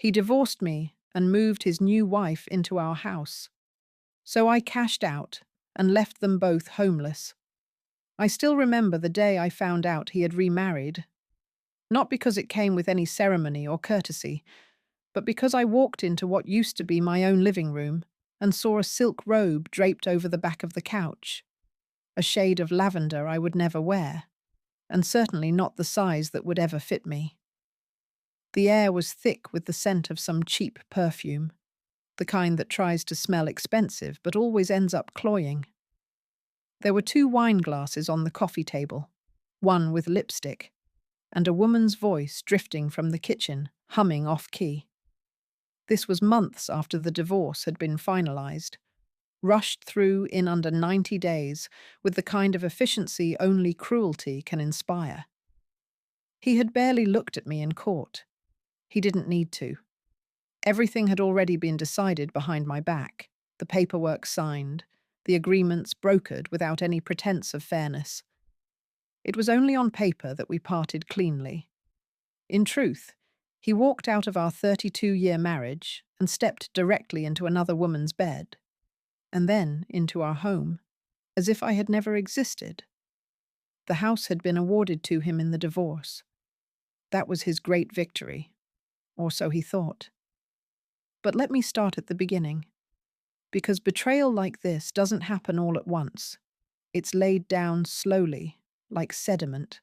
He divorced me and moved his new wife into our house. So I cashed out and left them both homeless. I still remember the day I found out he had remarried, not because it came with any ceremony or courtesy, but because I walked into what used to be my own living room and saw a silk robe draped over the back of the couch, a shade of lavender I would never wear, and certainly not the size that would ever fit me. The air was thick with the scent of some cheap perfume, the kind that tries to smell expensive but always ends up cloying. There were two wine glasses on the coffee table, one with lipstick, and a woman's voice drifting from the kitchen, humming off-key. This was months after the divorce had been finalized, rushed through in under 90 days with the kind of efficiency only cruelty can inspire. He had barely looked at me in court. He didn't need to. Everything had already been decided behind my back, the paperwork signed, the agreements brokered without any pretense of fairness. It was only on paper that we parted cleanly. In truth, he walked out of our 32-year marriage and stepped directly into another woman's bed, and then into our home, as if I had never existed. The house had been awarded to him in the divorce. That was his great victory, or so he thought. But let me start at the beginning, because betrayal like this doesn't happen all at once. It's laid down slowly, like sediment.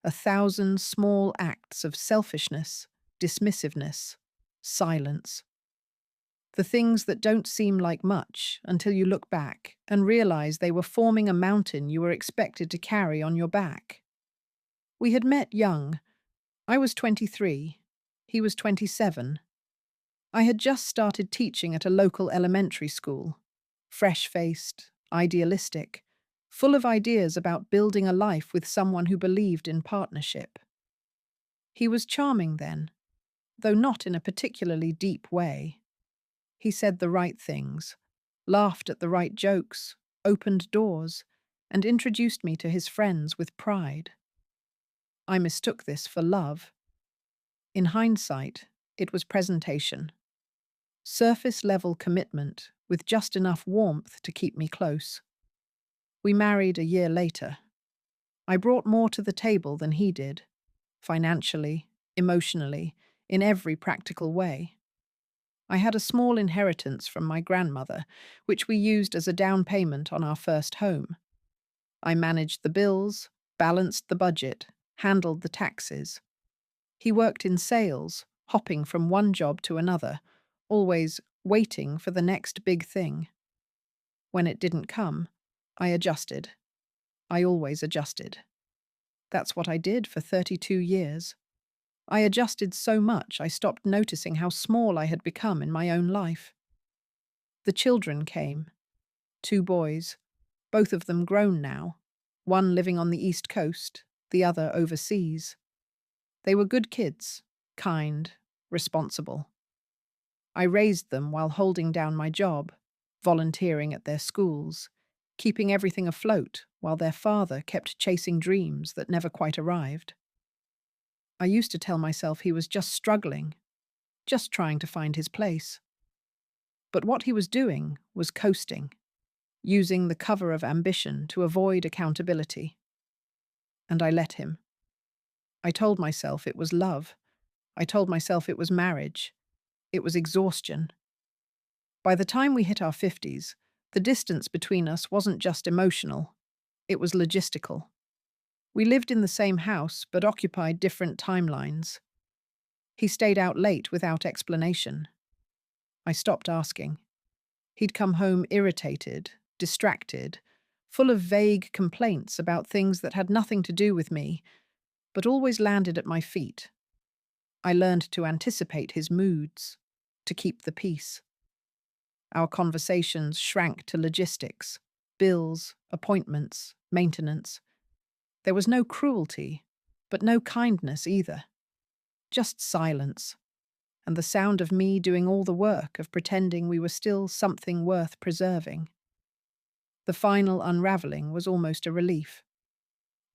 1,000 small acts of selfishness, dismissiveness, silence. The things that don't seem like much until you look back and realize they were forming a mountain you were expected to carry on your back. We had met young. I was 23. He was 27. I had just started teaching at a local elementary school, fresh-faced, idealistic, full of ideas about building a life with someone who believed in partnership. He was charming then, though not in a particularly deep way. He said the right things, laughed at the right jokes, opened doors, and introduced me to his friends with pride. I mistook this for love. In hindsight, it was presentation. Surface-level commitment with just enough warmth to keep me close. We married a year later. I brought more to the table than he did, financially, emotionally, in every practical way. I had a small inheritance from my grandmother, which we used as a down payment on our first home. I managed the bills, balanced the budget, handled the taxes. He worked in sales, hopping from one job to another, always waiting for the next big thing. When it didn't come, I adjusted. I always adjusted. That's what I did for 32 years. I adjusted so much I stopped noticing how small I had become in my own life. The children came. 2 boys, both of them grown now, one living on the East Coast, the other overseas. They were good kids, kind, responsible. I raised them while holding down my job, volunteering at their schools, keeping everything afloat while their father kept chasing dreams that never quite arrived. I used to tell myself he was just struggling, just trying to find his place. But what he was doing was coasting, using the cover of ambition to avoid accountability. And I let him. I told myself it was love. I told myself it was marriage. It was exhaustion. By the time we hit our 50s, the distance between us wasn't just emotional, it was logistical. We lived in the same house but occupied different timelines. He stayed out late without explanation. I stopped asking. He'd come home irritated, distracted, full of vague complaints about things that had nothing to do with me, but always landed at my feet. I learned to anticipate his moods, to keep the peace. Our conversations shrank to logistics, bills, appointments, maintenance. There was no cruelty, but no kindness either. Just silence, and the sound of me doing all the work of pretending we were still something worth preserving. The final unraveling was almost a relief.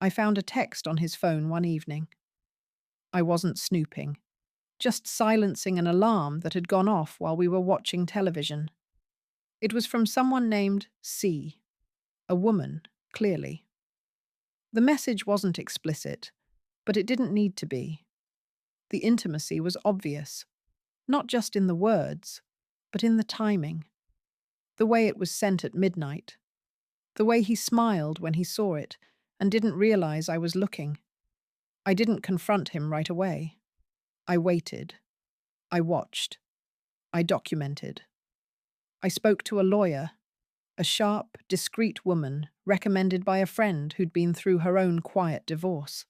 I found a text on his phone one evening. I wasn't snooping. just silencing an alarm that had gone off while we were watching television. It was from someone named C, a woman, clearly. The message wasn't explicit, but it didn't need to be. The intimacy was obvious, not just in the words, but in the timing. The way it was sent at midnight. The way he smiled when he saw it and didn't realize I was looking. I didn't confront him right away. I waited. I watched. I documented. I spoke to a lawyer, a sharp, discreet woman recommended by a friend who'd been through her own quiet divorce.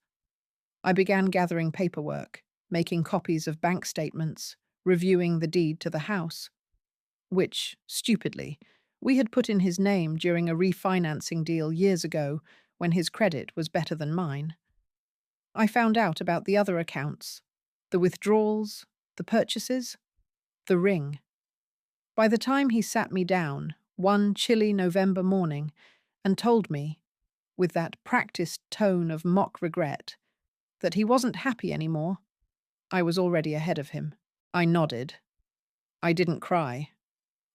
I began gathering paperwork, making copies of bank statements, reviewing the deed to the house, which, stupidly, we had put in his name during a refinancing deal years ago when his credit was better than mine. I found out about the other accounts, the withdrawals, the purchases, the ring. By the time he sat me down, one chilly November morning, and told me, with that practiced tone of mock regret, that he wasn't happy anymore, I was already ahead of him. I nodded. I didn't cry.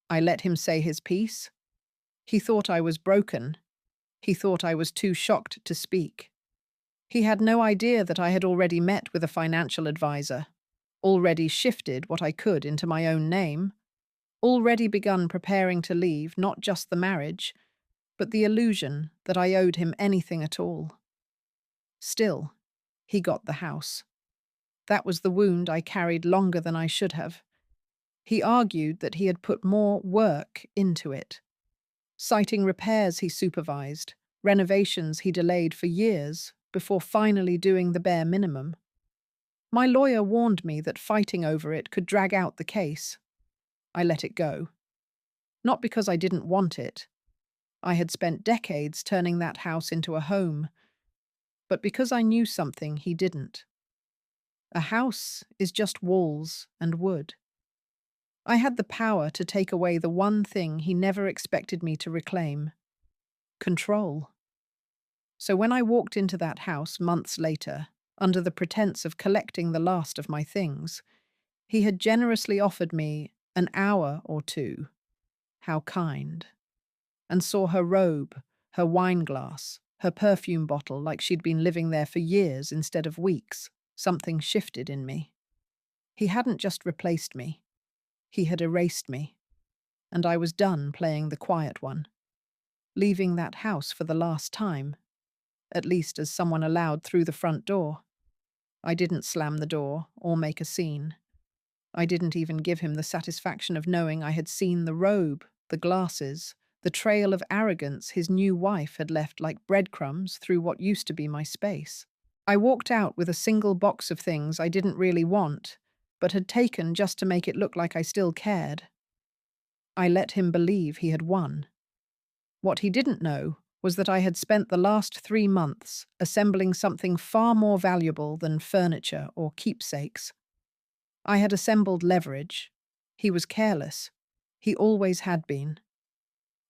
I let him say his piece. He thought I was broken. He thought I was too shocked to speak. He had no idea that I had already met with a financial advisor, already shifted what I could into my own name, already begun preparing to leave not just the marriage, but the illusion that I owed him anything at all. Still, he got the house. That was the wound I carried longer than I should have. He argued that he had put more work into it, citing repairs he supervised, renovations he delayed for years before finally doing the bare minimum. My lawyer warned me that fighting over it could drag out the case. I let it go. Not because I didn't want it. I had spent decades turning that house into a home, but because I knew something he didn't. A house is just walls and wood. I had the power to take away the one thing he never expected me to reclaim: control. So when I walked into that house months later, under the pretense of collecting the last of my things, he had generously offered me an hour or two. How kind. And saw her robe, her wine glass, her perfume bottle like she'd been living there for years instead of weeks. Something shifted in me. He hadn't just replaced me. He had erased me. And I was done playing the quiet one, leaving that house for the last time, at least as someone allowed through the front door. I didn't slam the door or make a scene. I didn't even give him the satisfaction of knowing I had seen the robe, the glasses, the trail of arrogance his new wife had left like breadcrumbs through what used to be my space. I walked out with a single box of things I didn't really want, but had taken just to make it look like I still cared. I let him believe he had won. What he didn't know was that I had spent the last 3 months assembling something far more valuable than furniture or keepsakes. I had assembled leverage. He was careless. He always had been.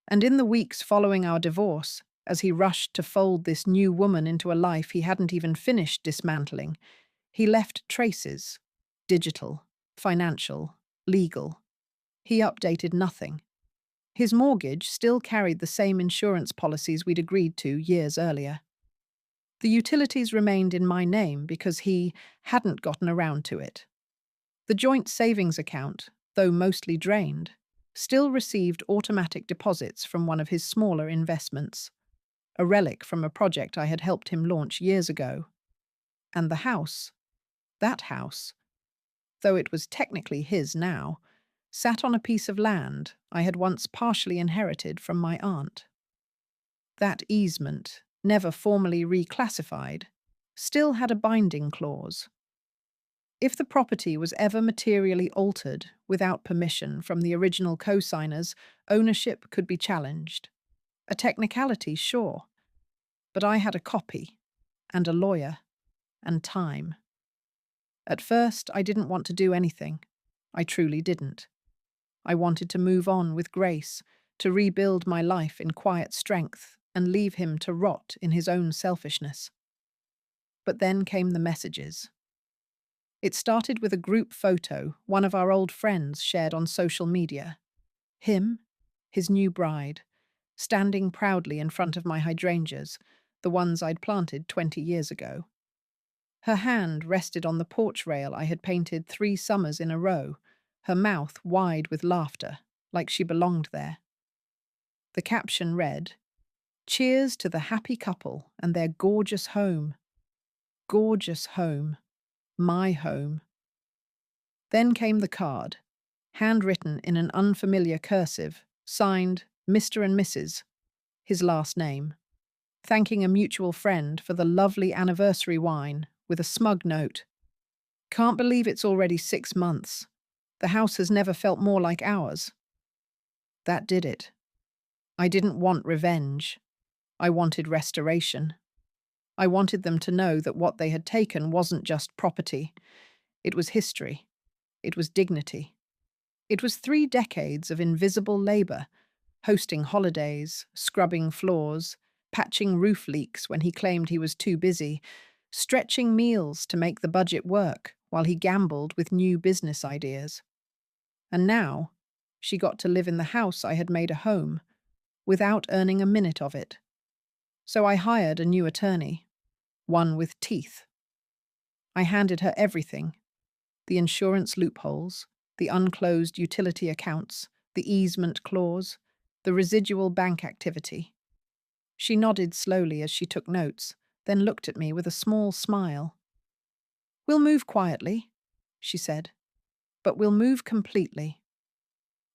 And in the weeks following our divorce, as he rushed to fold this new woman into a life he hadn't even finished dismantling, he left traces: digital, financial, legal. He updated nothing. His mortgage still carried the same insurance policies we'd agreed to years earlier. The utilities remained in my name because he hadn't gotten around to it. The joint savings account, though mostly drained, still received automatic deposits from one of his smaller investments, a relic from a project I had helped him launch years ago. And the house, that house, though it was technically his now, sat on a piece of land I had once partially inherited from my aunt. That easement, never formally reclassified, still had a binding clause. If the property was ever materially altered without permission from the original co-signers, ownership could be challenged. A technicality, sure, but I had a copy, and a lawyer, and time. At first, I didn't want to do anything. I truly didn't. I wanted to move on with grace, to rebuild my life in quiet strength, and leave him to rot in his own selfishness. But then came the messages. It started with a group photo one of our old friends shared on social media. Him, his new bride, standing proudly in front of my hydrangeas, the ones I'd planted 20 years ago. Her hand rested on the porch rail I had painted 3 summers in a row, her mouth wide with laughter, like she belonged there. The caption read, "Cheers to the happy couple and their gorgeous home. Gorgeous home. My home." Then came the card, handwritten in an unfamiliar cursive, signed Mr. and Mrs., his last name, thanking a mutual friend for the lovely anniversary wine with a smug note. "Can't believe it's already 6 months. The house has never felt more like ours." That did it. I didn't want revenge. I wanted restoration. I wanted them to know that what they had taken wasn't just property. It was history. It was dignity. It was 3 decades of invisible labor, hosting holidays, scrubbing floors, patching roof leaks when he claimed he was too busy, stretching meals to make the budget work while he gambled with new business ideas. And now, she got to live in the house I had made a home, without earning a minute of it. So I hired a new attorney, one with teeth. I handed her everything: the insurance loopholes, the unclosed utility accounts, the easement clause, the residual bank activity. She nodded slowly as she took notes, then looked at me with a small smile. "We'll move quietly," she said, "but we'll move completely."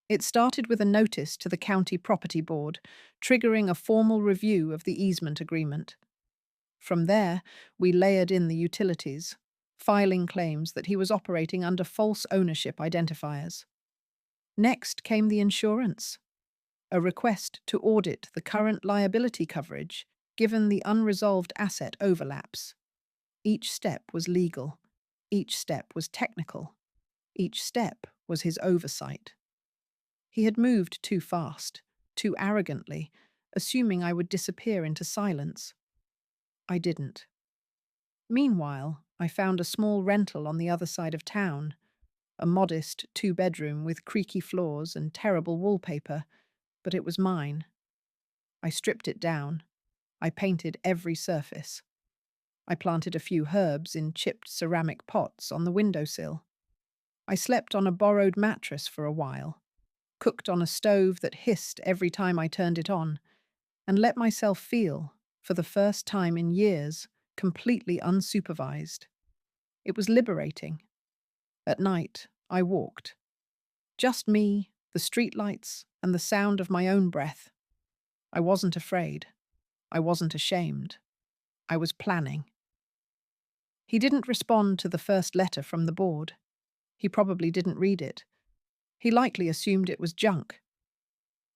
It started with a notice to the County Property Board, triggering a formal review of the easement agreement. From there, we layered in the utilities, filing claims that he was operating under false ownership identifiers. Next came the insurance, a request to audit the current liability coverage given the unresolved asset overlaps. Each step was legal. Each step was technical. Each step was his oversight. He had moved too fast, too arrogantly, assuming I would disappear into silence. I didn't. Meanwhile, I found a small rental on the other side of town, a modest 2-bedroom with creaky floors and terrible wallpaper, but it was mine. I stripped it down. I painted every surface. I planted a few herbs in chipped ceramic pots on the windowsill. I slept on a borrowed mattress for a while, cooked on a stove that hissed every time I turned it on, and let myself feel, for the first time in years, completely unsupervised. It was liberating. At night, I walked. Just me, the streetlights, and the sound of my own breath. I wasn't afraid. I wasn't ashamed. I was planning. He didn't respond to the first letter from the board. He probably didn't read it. He likely assumed it was junk.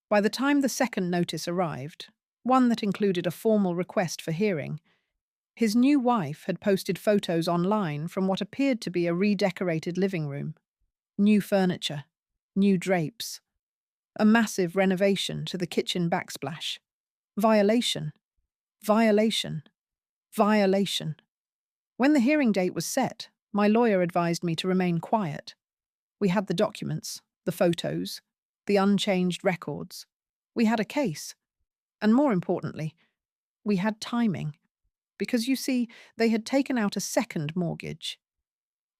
By the time the second notice arrived, one that included a formal request for hearing, his new wife had posted photos online from what appeared to be a redecorated living room. New furniture, new drapes, a massive renovation to the kitchen backsplash. Violation, violation, violation. When the hearing date was set, my lawyer advised me to remain quiet. We had the documents, the photos, the unchanged records. We had a case. And more importantly, we had timing. Because you see, they had taken out a second mortgage.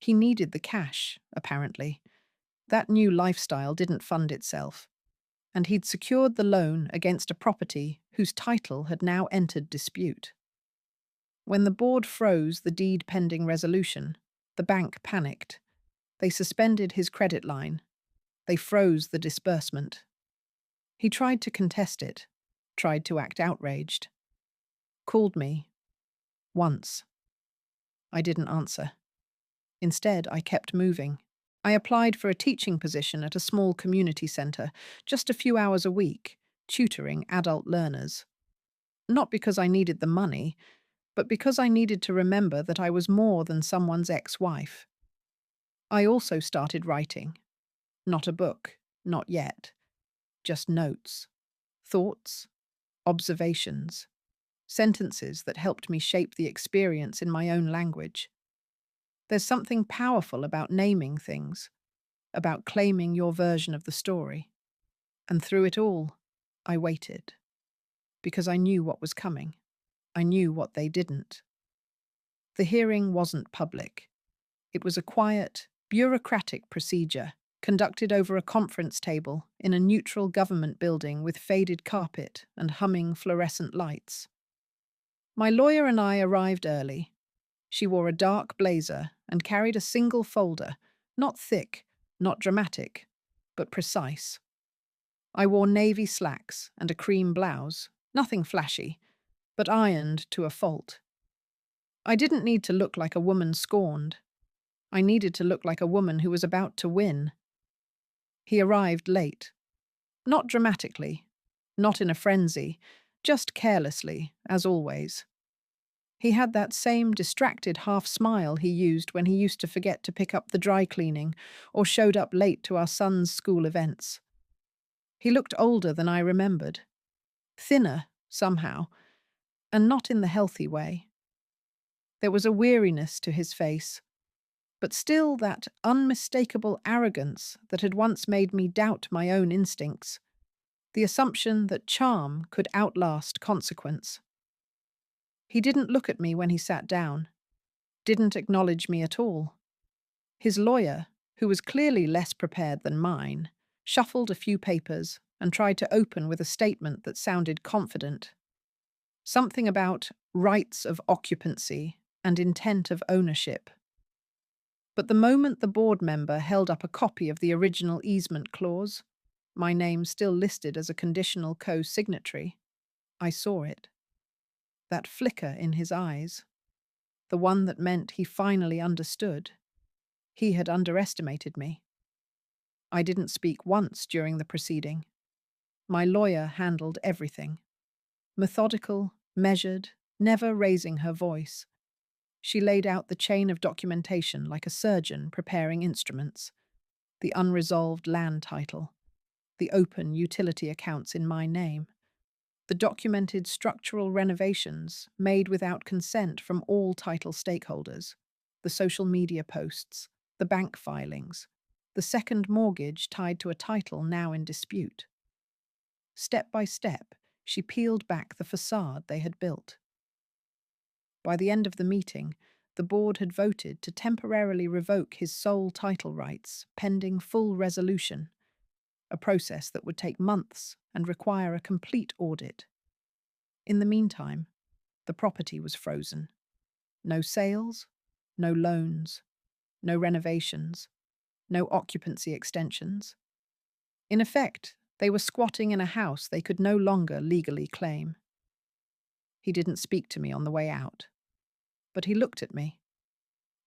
He needed the cash, apparently. That new lifestyle didn't fund itself. And he'd secured the loan against a property whose title had now entered dispute. When the board froze the deed pending resolution, the bank panicked. They suspended his credit line. They froze the disbursement. He tried to contest it, tried to act outraged. Called me. Once. I didn't answer. Instead, I kept moving. I applied for a teaching position at a small community centre, just a few hours a week, tutoring adult learners. Not because I needed the money, but because I needed to remember that I was more than someone's ex-wife. I also started writing. Not a book, not yet. Just notes. Thoughts. Observations. Sentences that helped me shape the experience in my own language. There's something powerful about naming things, about claiming your version of the story. And through it all, I waited, because I knew what was coming. I knew what they didn't. The hearing wasn't public. It was a quiet, bureaucratic procedure conducted over a conference table in a neutral government building with faded carpet and humming fluorescent lights. My lawyer and I arrived early. She wore a dark blazer and carried a single folder, not thick, not dramatic, but precise. I wore navy slacks and a cream blouse, nothing flashy, but ironed to a fault. I didn't need to look like a woman scorned. I needed to look like a woman who was about to win. He arrived late. Not dramatically, not in a frenzy, just carelessly, as always. He had that same distracted half-smile he used when he used to forget to pick up the dry cleaning or showed up late to our son's school events. He looked older than I remembered. Thinner, somehow, and not in the healthy way. There was a weariness to his face, but still that unmistakable arrogance that had once made me doubt my own instincts, the assumption that charm could outlast consequence. He didn't look at me when he sat down, didn't acknowledge me at all. His lawyer, who was clearly less prepared than mine, shuffled a few papers and tried to open with a statement that sounded confident. Something about rights of occupancy and intent of ownership. But the moment the board member held up a copy of the original easement clause, my name still listed as a conditional co-signatory, I saw it. That flicker in his eyes, the one that meant he finally understood. He had underestimated me. I didn't speak once during the proceeding. My lawyer handled everything. Methodical, measured, never raising her voice. She laid out the chain of documentation like a surgeon preparing instruments. The unresolved land title, the open utility accounts in my name, the documented structural renovations made without consent from all title stakeholders, the social media posts, the bank filings, the second mortgage tied to a title now in dispute. Step by step, she peeled back the facade they had built. By the end of the meeting, the board had voted to temporarily revoke his sole title rights pending full resolution, a process that would take months and require a complete audit. In the meantime, the property was frozen. No sales, no loans, no renovations, no occupancy extensions. In effect, they were squatting in a house they could no longer legally claim. He didn't speak to me on the way out, but he looked at me.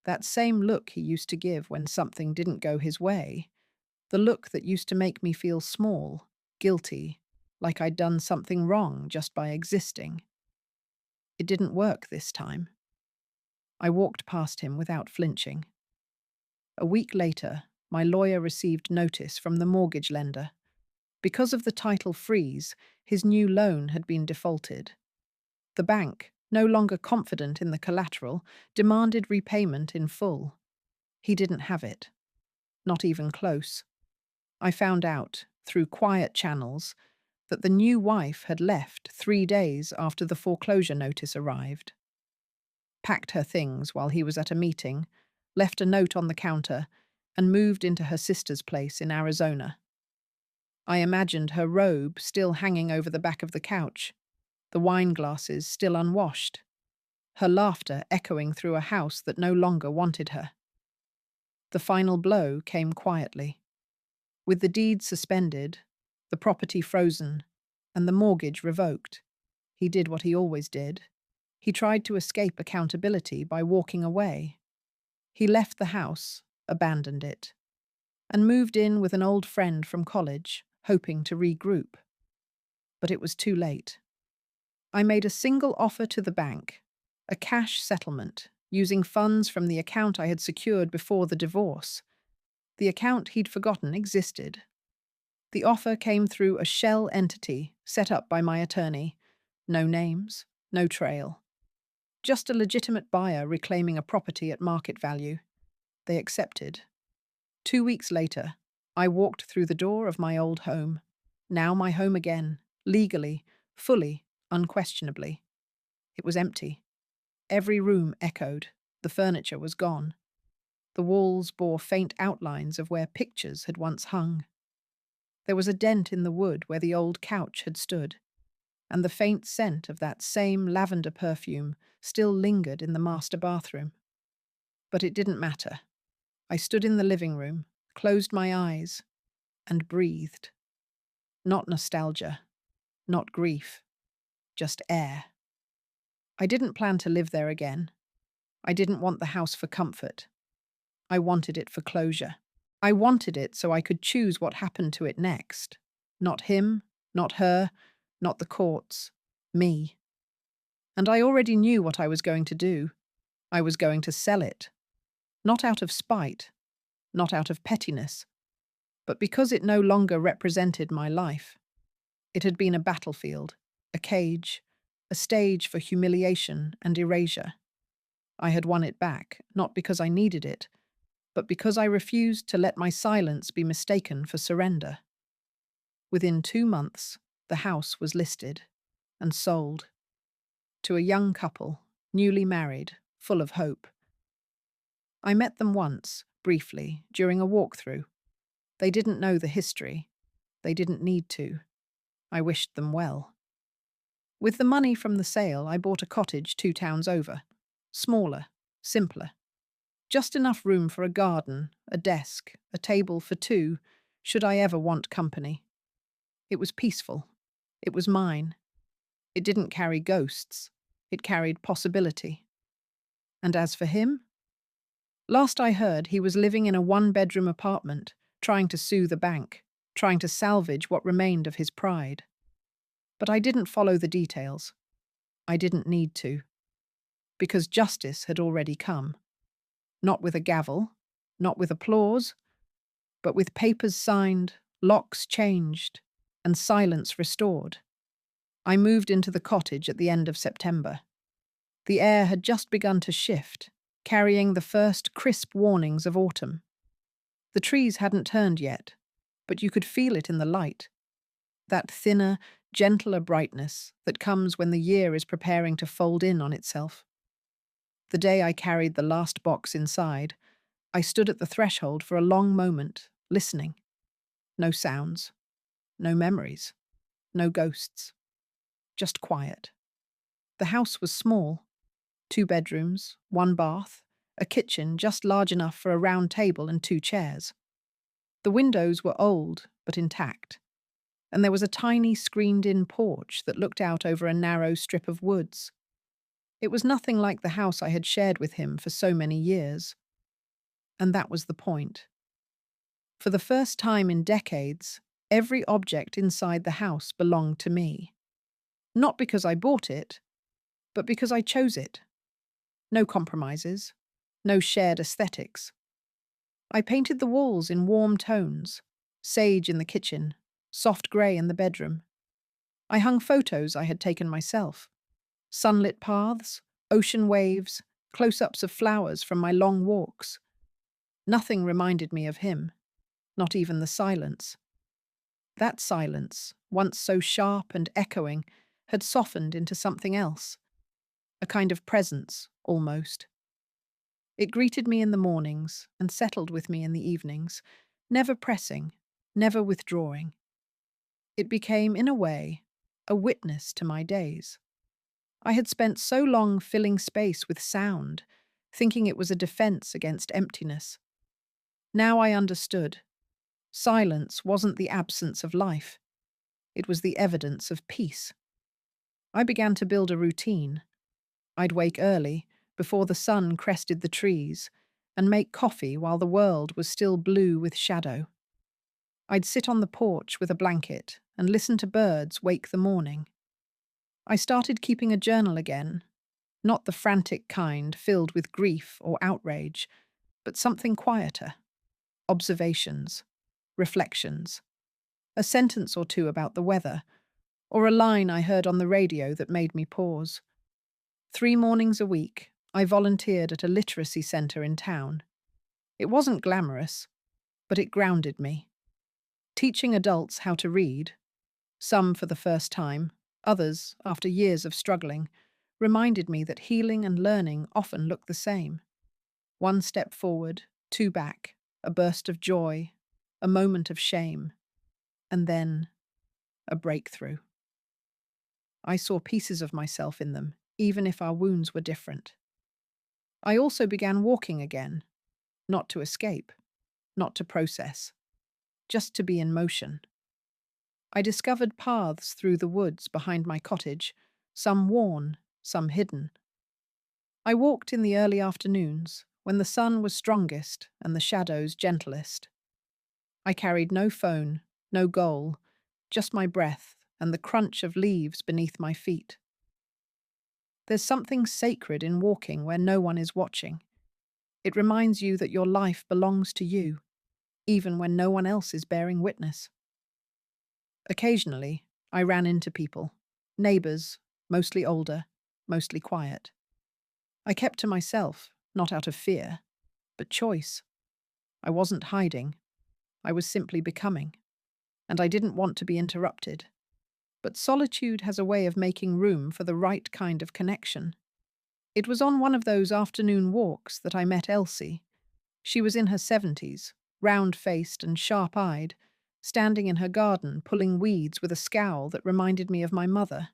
That same look he used to give when something didn't go his way, the look that used to make me feel small, guilty, like I'd done something wrong just by existing. It didn't work this time. I walked past him without flinching. A week later, my lawyer received notice from the mortgage lender. Because of the title freeze, his new loan had been defaulted. The bank, no longer confident in the collateral, demanded repayment in full. He didn't have it. Not even close. I found out, through quiet channels, that the new wife had left 3 days after the foreclosure notice arrived. Packed her things while he was at a meeting, left a note on the counter, and moved into her sister's place in Arizona. I imagined her robe still hanging over the back of the couch, the wine glasses still unwashed, her laughter echoing through a house that no longer wanted her. The final blow came quietly. With the deed suspended, the property frozen, and the mortgage revoked, he did what he always did. He tried to escape accountability by walking away. He left the house, abandoned it, and moved in with an old friend from college, hoping to regroup. But it was too late. I made a single offer to the bank, a cash settlement, using funds from the account I had secured before the divorce. The account he'd forgotten existed. The offer came through a shell entity set up by my attorney. No names, no trail. Just a legitimate buyer reclaiming a property at market value. They accepted. 2 weeks later, I walked through the door of my old home. Now my home again, legally, fully, unquestionably. It was empty. Every room echoed. The furniture was gone. The walls bore faint outlines of where pictures had once hung. There was a dent in the wood where the old couch had stood, and the faint scent of that same lavender perfume still lingered in the master bathroom. But it didn't matter. I stood in the living room, closed my eyes, and breathed. Not nostalgia, not grief, just air. I didn't plan to live there again. I didn't want the house for comfort. I wanted it for closure. I wanted it so I could choose what happened to it next. Not him, not her, not the courts. Me. And I already knew what I was going to do. I was going to sell it. Not out of spite, not out of pettiness, but because it no longer represented my life. It had been a battlefield, a cage, a stage for humiliation and erasure. I had won it back, not because I needed it, but because I refused to let my silence be mistaken for surrender. Within 2 months, the house was listed and sold to a young couple, newly married, full of hope. I met them once, briefly, during a walkthrough. They didn't know the history. They didn't need to. I wished them well. With the money from the sale, I bought a cottage 2 towns over. Smaller, simpler. Just enough room for a garden, a desk, a table for 2, should I ever want company. It was peaceful. It was mine. It didn't carry ghosts. It carried possibility. And as for him? Last I heard, he was living in a 1-bedroom apartment, trying to sue the bank, trying to salvage what remained of his pride. But I didn't follow the details. I didn't need to. Because justice had already come. Not with a gavel, not with applause, but with papers signed, locks changed, and silence restored. I moved into the cottage at the end of September. The air had just begun to shift, carrying the first crisp warnings of autumn. The trees hadn't turned yet, but you could feel it in the light. That thinner, gentler brightness that comes when the year is preparing to fold in on itself. The day I carried the last box inside, I stood at the threshold for a long moment, listening. No sounds, no memories, no ghosts. Just quiet. The house was small. 2 bedrooms, 1 bath, a kitchen just large enough for a round table and 2 chairs. The windows were old, but intact, and there was a tiny screened-in porch that looked out over a narrow strip of woods. It was nothing like the house I had shared with him for so many years. And that was the point. For the first time in decades, every object inside the house belonged to me. Not because I bought it, but because I chose it. No compromises, no shared aesthetics. I painted the walls in warm tones, sage in the kitchen, soft grey in the bedroom. I hung photos I had taken myself. Sunlit paths, ocean waves, close-ups of flowers from my long walks. Nothing reminded me of him, not even the silence. That silence, once so sharp and echoing, had softened into something else. A kind of presence, almost. It greeted me in the mornings and settled with me in the evenings, never pressing, never withdrawing. It became, in a way, a witness to my days. I had spent so long filling space with sound, thinking it was a defense against emptiness. Now I understood. Silence wasn't the absence of life. It was the evidence of peace. I began to build a routine. I'd wake early, before the sun crested the trees, and make coffee while the world was still blue with shadow. I'd sit on the porch with a blanket and listen to birds wake the morning. I started keeping a journal again, not the frantic kind filled with grief or outrage, but something quieter. Observations, reflections, a sentence or 2 about the weather, or a line I heard on the radio that made me pause. 3 mornings a week, I volunteered at a literacy centre in town. It wasn't glamorous, but it grounded me. Teaching adults how to read, some for the first time, others after years of struggling, reminded me that healing and learning often look the same. One step forward, two back, a burst of joy, a moment of shame, and then a breakthrough. I saw pieces of myself in them, even if our wounds were different. I also began walking again, not to escape, not to process, just to be in motion. I discovered paths through the woods behind my cottage, some worn, some hidden. I walked in the early afternoons, when the sun was strongest and the shadows gentlest. I carried no phone, no goal, just my breath and the crunch of leaves beneath my feet. There's something sacred in walking where no one is watching. It reminds you that your life belongs to you, even when no one else is bearing witness. Occasionally, I ran into people, neighbors, mostly older, mostly quiet. I kept to myself, not out of fear, but choice. I wasn't hiding. I was simply becoming. And I didn't want to be interrupted. But solitude has a way of making room for the right kind of connection. It was on one of those afternoon walks that I met Elsie. She was in her 70s, round-faced and sharp-eyed, standing in her garden pulling weeds with a scowl that reminded me of my mother.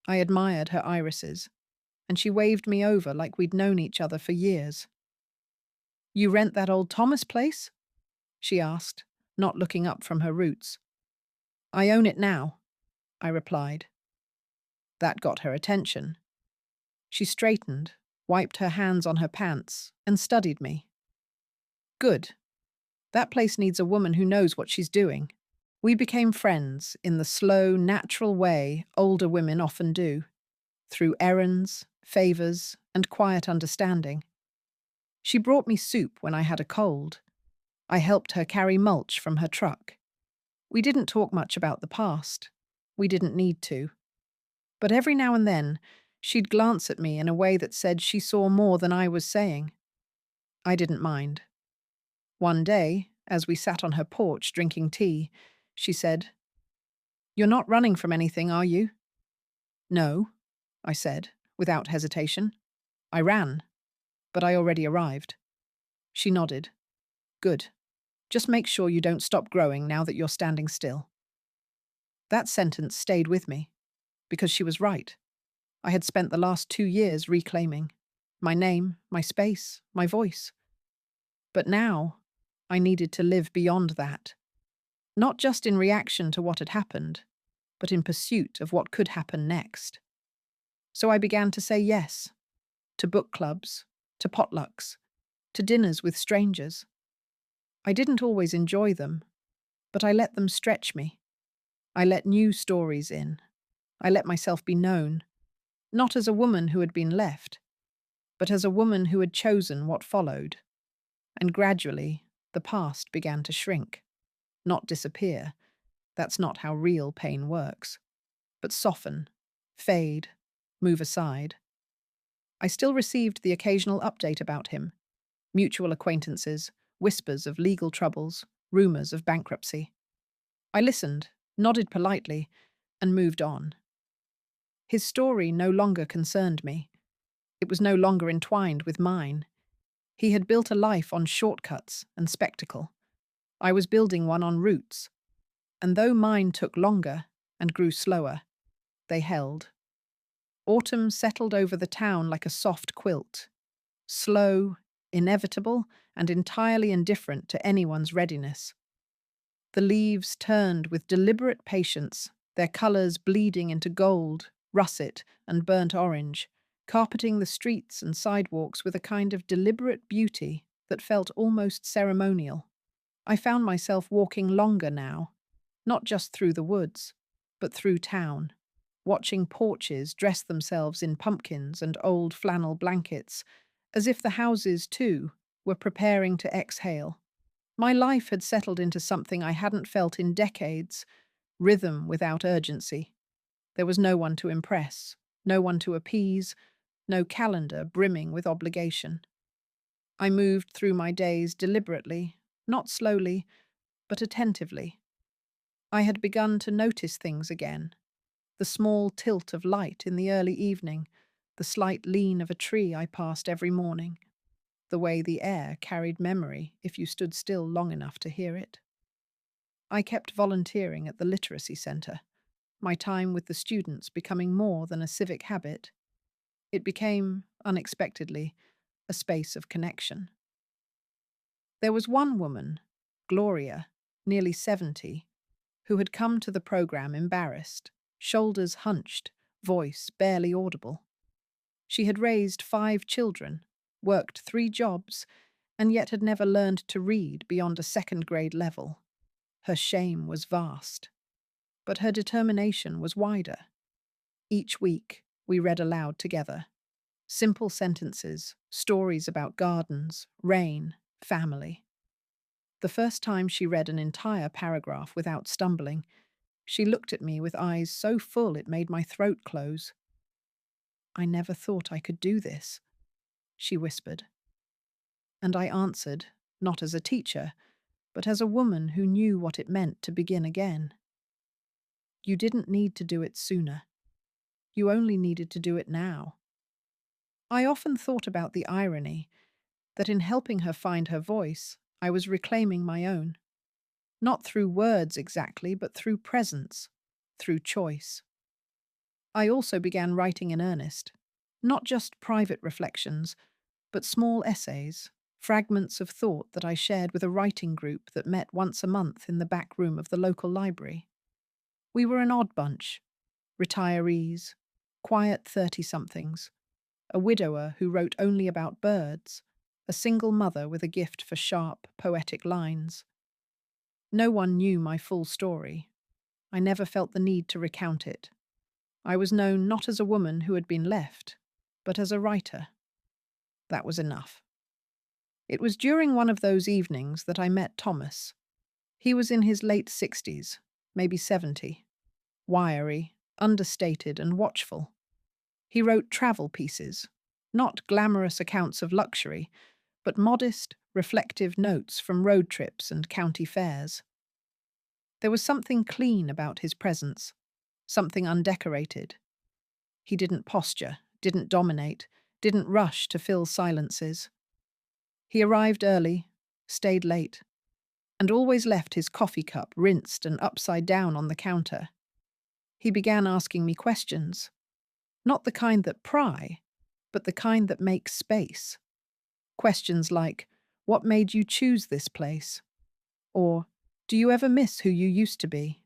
I admired her irises, and she waved me over like we'd known each other for years. "You rent that old Thomas place?" she asked, not looking up from her roots. "I own it now," I replied. That got her attention. She straightened, wiped her hands on her pants, and studied me. "Good. That place needs a woman who knows what she's doing." We became friends in the slow, natural way older women often do, through errands, favors, and quiet understanding. She brought me soup when I had a cold. I helped her carry mulch from her truck. We didn't talk much about the past. We didn't need to. But every now and then, she'd glance at me in a way that said she saw more than I was saying. I didn't mind. One day, as we sat on her porch drinking tea, she said, "You're not running from anything, are you?" "No," I said, without hesitation. "I ran, but I already arrived." She nodded. "Good. Just make sure you don't stop growing now that you're standing still." That sentence stayed with me, because she was right. I had spent the last 2 years reclaiming my name, my space, my voice. But now, I needed to live beyond that, not just in reaction to what had happened, but in pursuit of what could happen next. So I began to say yes, to book clubs, to potlucks, to dinners with strangers. I didn't always enjoy them, but I let them stretch me. I let new stories in. I let myself be known, not as a woman who had been left, but as a woman who had chosen what followed. And gradually, the past began to shrink, not disappear. That's not how real pain works. But soften, fade, move aside. I still received the occasional update about him, mutual acquaintances, whispers of legal troubles, rumors of bankruptcy. I listened, nodded politely, and moved on. His story no longer concerned me. It was no longer entwined with mine. He had built a life on shortcuts and spectacle. I was building one on roots. And though mine took longer and grew slower, they held. Autumn settled over the town like a soft quilt, slow, inevitable, and entirely indifferent to anyone's readiness. The leaves turned with deliberate patience, their colours bleeding into gold, russet, and burnt orange, carpeting the streets and sidewalks with a kind of deliberate beauty that felt almost ceremonial. I found myself walking longer now, not just through the woods, but through town, watching porches dress themselves in pumpkins and old flannel blankets, as if the houses, too, were preparing to exhale. My life had settled into something I hadn't felt in decades, rhythm without urgency. There was no one to impress, no one to appease, no calendar brimming with obligation. I moved through my days deliberately, not slowly, but attentively. I had begun to notice things again. The small tilt of light in the early evening, the slight lean of a tree I passed every morning, the way the air carried memory if you stood still long enough to hear it. I kept volunteering at the literacy centre, my time with the students becoming more than a civic habit. It became, unexpectedly, a space of connection. There was one woman, Gloria, nearly 70, who had come to the program embarrassed, shoulders hunched, voice barely audible. She had raised 5 children, worked 3 jobs, and yet had never learned to read beyond a second-grade level. Her shame was vast, but her determination was wider. Each week, we read aloud together. Simple sentences, stories about gardens, rain, family. The first time she read an entire paragraph without stumbling, she looked at me with eyes so full it made my throat close. "I never thought I could do this," she whispered. And I answered, not as a teacher, but as a woman who knew what it meant to begin again. "You didn't need to do it sooner. You only needed to do it now." I often thought about the irony that in helping her find her voice, I was reclaiming my own. Not through words exactly, but through presence, through choice. I also began writing in earnest, not just private reflections, but small essays, fragments of thought that I shared with a writing group that met once a month in the back room of the local library. We were an odd bunch, retirees, quiet 30-somethings, a widower who wrote only about birds, a single mother with a gift for sharp, poetic lines. No one knew my full story. I never felt the need to recount it. I was known not as a woman who had been left, but as a writer. That was enough. It was during one of those evenings that I met Thomas. He was in his late 60s, maybe 70, wiry, understated and watchful. He wrote travel pieces, not glamorous accounts of luxury, but modest, reflective notes from road trips and county fairs. There was something clean about his presence, something undecorated. He didn't posture, didn't dominate, didn't rush to fill silences. He arrived early, stayed late, and always left his coffee cup rinsed and upside down on the counter. He began asking me questions, not the kind that pry, but the kind that make space. Questions like, "What made you choose this place?" Or, "Do you ever miss who you used to be?"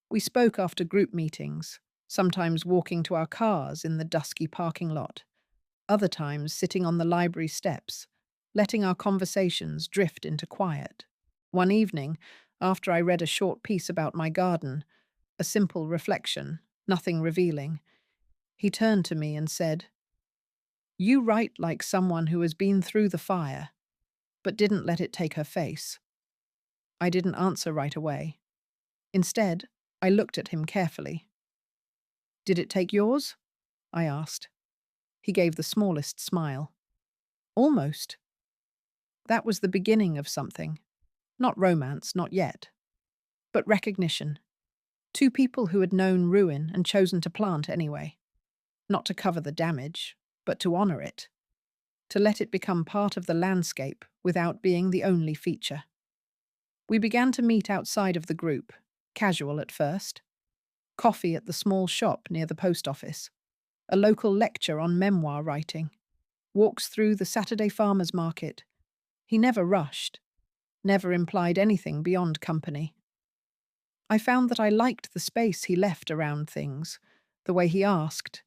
We spoke after group meetings, sometimes walking to our cars in the dusky parking lot, other times sitting on the library steps, letting our conversations drift into quiet. One evening, after I read a short piece about my garden, a simple reflection, nothing revealing, he turned to me and said, "You write like someone who has been through the fire, but didn't let it take her face." I didn't answer right away. Instead, I looked at him carefully. "Did it take yours?" I asked. He gave the smallest smile. "Almost." That was the beginning of something. Not romance, not yet. But recognition. 2 people who had known ruin and chosen to plant anyway. Not to cover the damage, but to honor it. To let it become part of the landscape without being the only feature. We began to meet outside of the group, casual at first. Coffee at the small shop near the post office. A local lecture on memoir writing. Walks through the Saturday farmers market. He never rushed. Never implied anything beyond company. I found that I liked the space he left around things, the way he asked,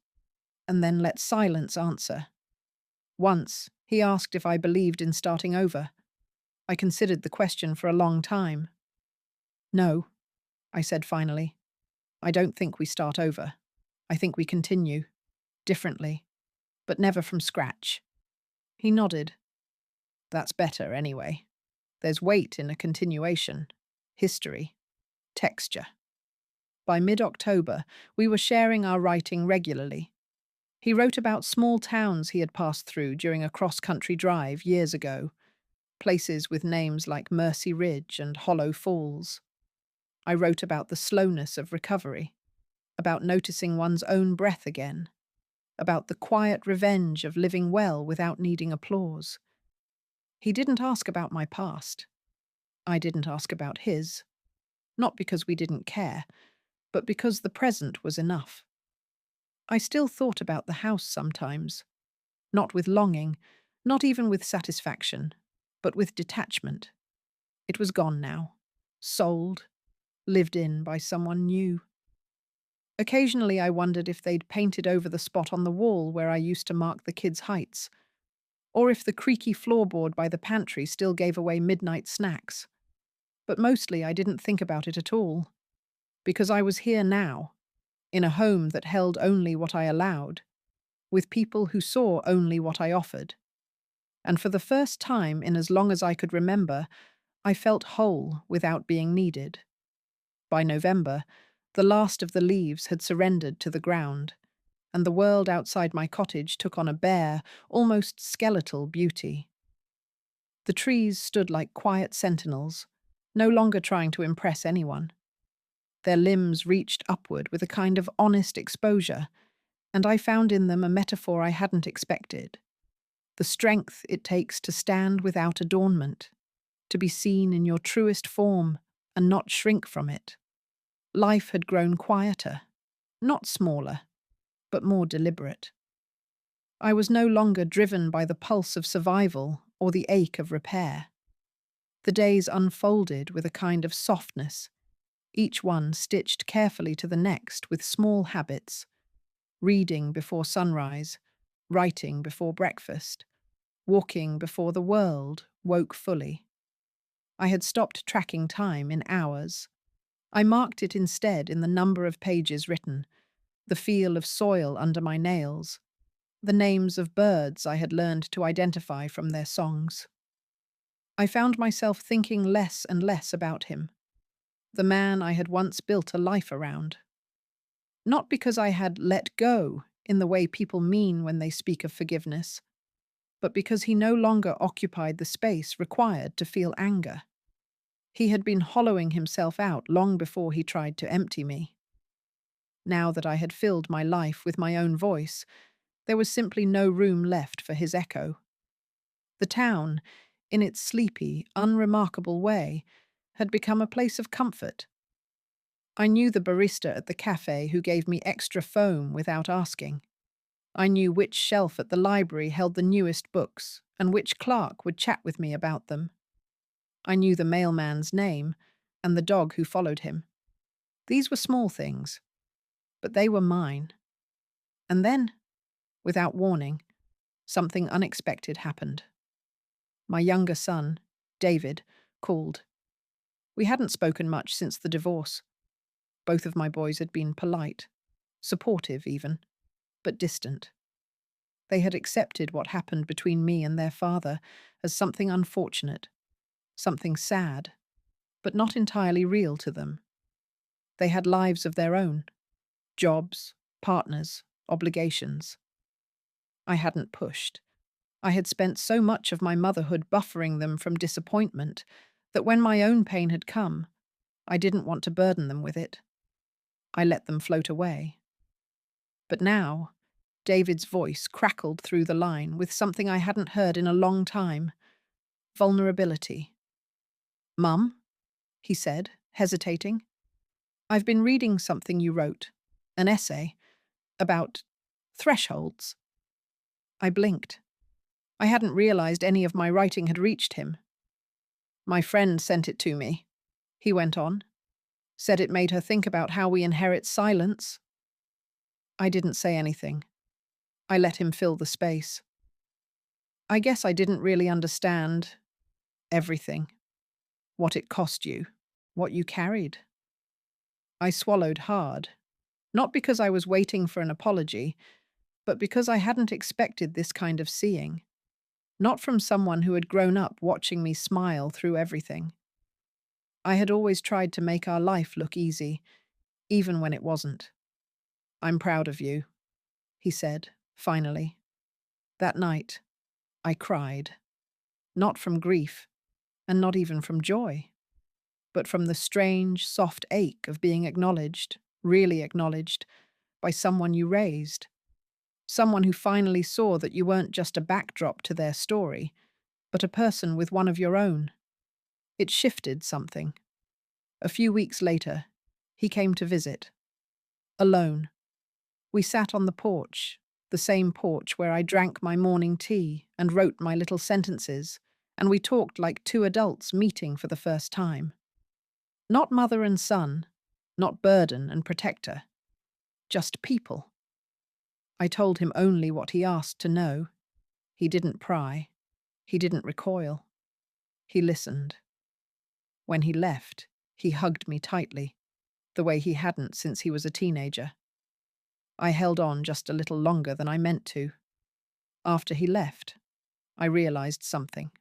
and then let silence answer. Once, he asked if I believed in starting over. I considered the question for a long time. "No," I said finally. "I don't think we start over. I think we continue. Differently. But never from scratch." He nodded. "That's better, anyway. There's weight in a continuation. History. Texture." By mid-October, we were sharing our writing regularly. He wrote about small towns he had passed through during a cross-country drive years ago, places with names like Mercy Ridge and Hollow Falls. I wrote about the slowness of recovery, about noticing one's own breath again, about the quiet revenge of living well without needing applause. He didn't ask about my past. I didn't ask about his, not because we didn't care, but because the present was enough. I still thought about the house sometimes, not with longing, not even with satisfaction, but with detachment. It was gone now, sold, lived in by someone new. Occasionally I wondered if they'd painted over the spot on the wall where I used to mark the kids' heights, or if the creaky floorboard by the pantry still gave away midnight snacks. But mostly I didn't think about it at all, because I was here now, in a home that held only what I allowed, with people who saw only what I offered. And for the first time in as long as I could remember, I felt whole without being needed. By November, the last of the leaves had surrendered to the ground, and the world outside my cottage took on a bare, almost skeletal beauty. The trees stood like quiet sentinels, no longer trying to impress anyone. Their limbs reached upward with a kind of honest exposure, and I found in them a metaphor I hadn't expected. The strength it takes to stand without adornment, to be seen in your truest form and not shrink from it. Life had grown quieter, not smaller, but more deliberate. I was no longer driven by the pulse of survival or the ache of repair. The days unfolded with a kind of softness, each one stitched carefully to the next with small habits: reading before sunrise, writing before breakfast, walking before the world woke fully. I had stopped tracking time in hours. I marked it instead in the number of pages written, the feel of soil under my nails, the names of birds I had learned to identify from their songs. I found myself thinking less and less about him, the man I had once built a life around. Not because I had let go in the way people mean when they speak of forgiveness, but because he no longer occupied the space required to feel anger. He had been hollowing himself out long before he tried to empty me. Now that I had filled my life with my own voice, there was simply no room left for his echo. The town, in its sleepy, unremarkable way, had become a place of comfort. I knew the barista at the cafe who gave me extra foam without asking. I knew which shelf at the library held the newest books and which clerk would chat with me about them. I knew the mailman's name and the dog who followed him. These were small things, but they were mine. And then, without warning, something unexpected happened. My younger son, David, called. We hadn't spoken much since the divorce. Both of my boys had been polite, supportive even, but distant. They had accepted what happened between me and their father as something unfortunate, something sad, but not entirely real to them. They had lives of their own, jobs, partners, obligations. I hadn't pushed. I had spent so much of my motherhood buffering them from disappointment that when my own pain had come, I didn't want to burden them with it. I let them float away. But now, David's voice crackled through the line with something I hadn't heard in a long time: vulnerability. "Mum," he said, hesitating, "I've been reading something you wrote, an essay, about thresholds." I blinked. I hadn't realized any of my writing had reached him. "My friend sent it to me," he went on. "Said it made her think about how we inherit silence." I didn't say anything. I let him fill the space. "I guess I didn't really understand everything. What it cost you, what you carried." I swallowed hard, not because I was waiting for an apology, but because I hadn't expected this kind of seeing, not from someone who had grown up watching me smile through everything. I had always tried to make our life look easy, even when it wasn't. "I'm proud of you," he said, finally. That night, I cried, not from grief, and not even from joy, but from the strange, soft ache of being acknowledged, really acknowledged, by someone you raised. Someone who finally saw that you weren't just a backdrop to their story, but a person with one of your own. It shifted something. A few weeks later, he came to visit. Alone. We sat on the porch, the same porch where I drank my morning tea and wrote my little sentences, and we talked like two adults meeting for the first time. Not mother and son, not burden and protector, just people. I told him only what he asked to know. He didn't pry. He didn't recoil. He listened. When he left, he hugged me tightly, the way he hadn't since he was a teenager. I held on just a little longer than I meant to. After he left, I realized something.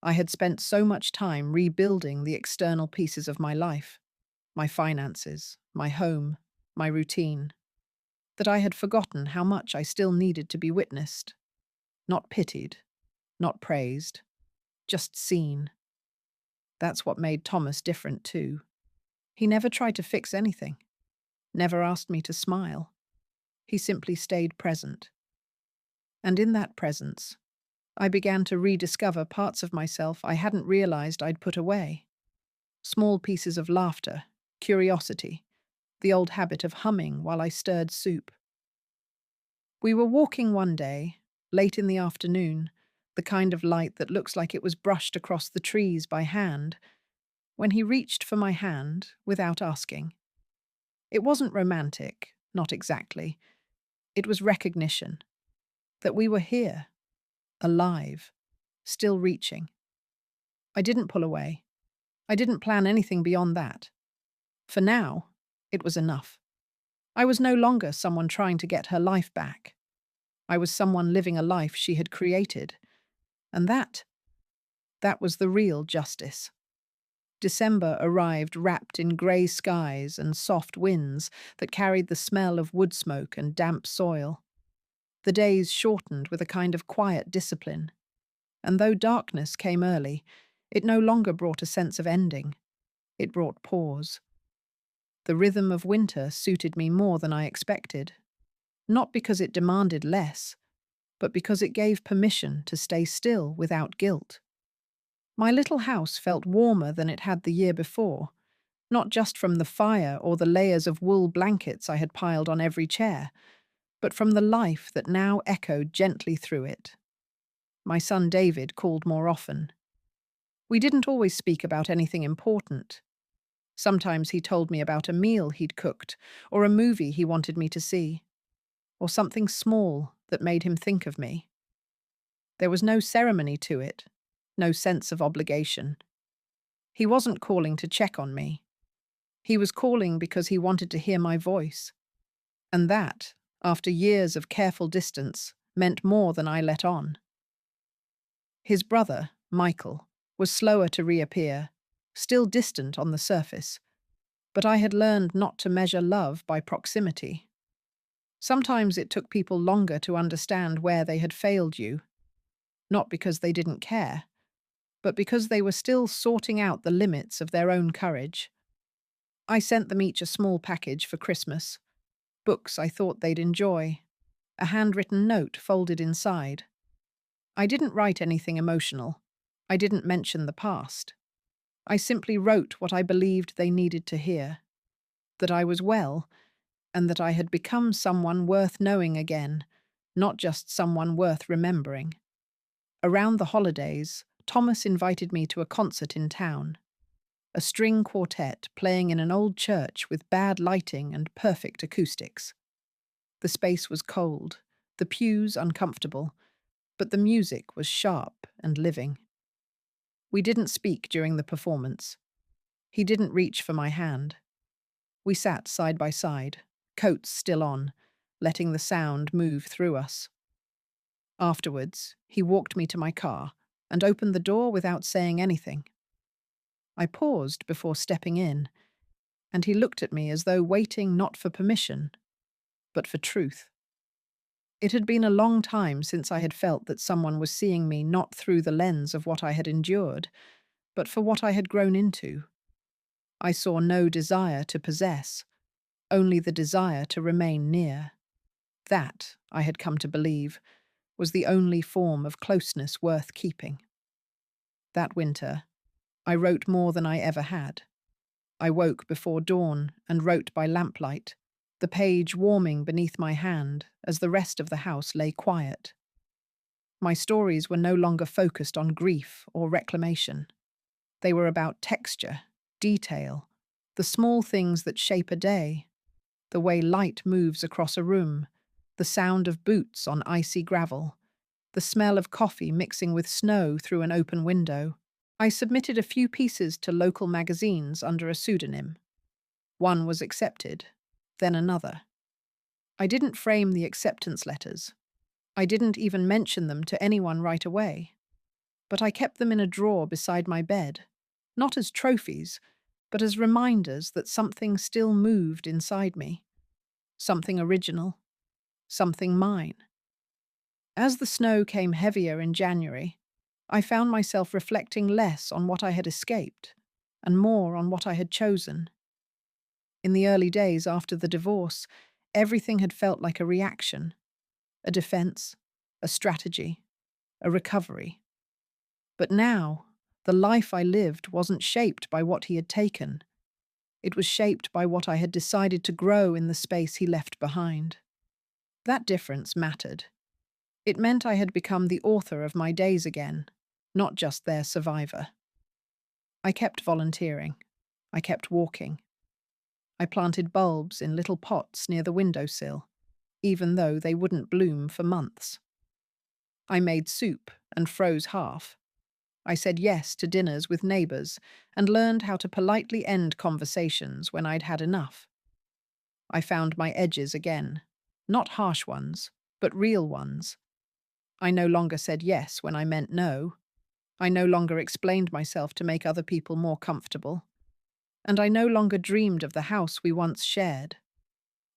I had spent so much time rebuilding the external pieces of my life, my finances, my home, my routine, that I had forgotten how much I still needed to be witnessed, not pitied, not praised, just seen. That's what made Thomas different too. He never tried to fix anything, never asked me to smile. He simply stayed present. And in that presence, I began to rediscover parts of myself I hadn't realized I'd put away. Small pieces of laughter, curiosity, the old habit of humming while I stirred soup. We were walking one day, late in the afternoon, the kind of light that looks like it was brushed across the trees by hand, when he reached for my hand without asking. It wasn't romantic, not exactly. It was recognition that we were here, alive, still reaching. I didn't pull away. I didn't plan anything beyond that. For now, it was enough. I was no longer someone trying to get her life back. I was someone living a life she had created. And that was the real justice. December arrived wrapped in grey skies and soft winds that carried the smell of wood smoke and damp soil. The days shortened with a kind of quiet discipline. And though darkness came early, it no longer brought a sense of ending. It brought pause. The rhythm of winter suited me more than I expected, not because it demanded less, but because it gave permission to stay still without guilt. My little house felt warmer than it had the year before, not just from the fire or the layers of wool blankets I had piled on every chair, but from the life that now echoed gently through it. My son David called more often. We didn't always speak about anything important. Sometimes he told me about a meal he'd cooked, or a movie he wanted me to see, or something small that made him think of me. There was no ceremony to it, no sense of obligation. He wasn't calling to check on me. He was calling because he wanted to hear my voice. And that, after years of careful distance, meant more than I let on. His brother, Michael, was slower to reappear, still distant on the surface, but I had learned not to measure love by proximity. Sometimes it took people longer to understand where they had failed you, not because they didn't care, but because they were still sorting out the limits of their own courage. I sent them each a small package for Christmas, books I thought they'd enjoy, a handwritten note folded inside. I didn't write anything emotional. I didn't mention the past. I simply wrote what I believed they needed to hear, that I was well, and that I had become someone worth knowing again, not just someone worth remembering. Around the holidays, Thomas invited me to a concert in town. A string quartet playing in an old church with bad lighting and perfect acoustics. The space was cold, the pews uncomfortable, but the music was sharp and living. We didn't speak during the performance. He didn't reach for my hand. We sat side by side, coats still on, letting the sound move through us. Afterwards, he walked me to my car and opened the door without saying anything. I paused before stepping in, and he looked at me as though waiting not for permission, but for truth. It had been a long time since I had felt that someone was seeing me not through the lens of what I had endured, but for what I had grown into. I saw no desire to possess, only the desire to remain near. That, I had come to believe, was the only form of closeness worth keeping. That winter, I wrote more than I ever had. I woke before dawn and wrote by lamplight, the page warming beneath my hand as the rest of the house lay quiet. My stories were no longer focused on grief or reclamation. They were about texture, detail, the small things that shape a day, the way light moves across a room, the sound of boots on icy gravel, the smell of coffee mixing with snow through an open window. I submitted a few pieces to local magazines under a pseudonym. One was accepted, then another. I didn't frame the acceptance letters. I didn't even mention them to anyone right away. But I kept them in a drawer beside my bed, not as trophies, but as reminders that something still moved inside me. Something original, something mine. As the snow came heavier in January, I found myself reflecting less on what I had escaped and more on what I had chosen. In the early days after the divorce, everything had felt like a reaction, a defense, a strategy, a recovery. But now, the life I lived wasn't shaped by what he had taken. It was shaped by what I had decided to grow in the space he left behind. That difference mattered. It meant I had become the author of my days again, not just their survivor. I kept volunteering. I kept walking. I planted bulbs in little pots near the windowsill, even though they wouldn't bloom for months. I made soup and froze half. I said yes to dinners with neighbours and learned how to politely end conversations when I'd had enough. I found my edges again, not harsh ones, but real ones. I no longer said yes when I meant no. I no longer explained myself to make other people more comfortable. And I no longer dreamed of the house we once shared.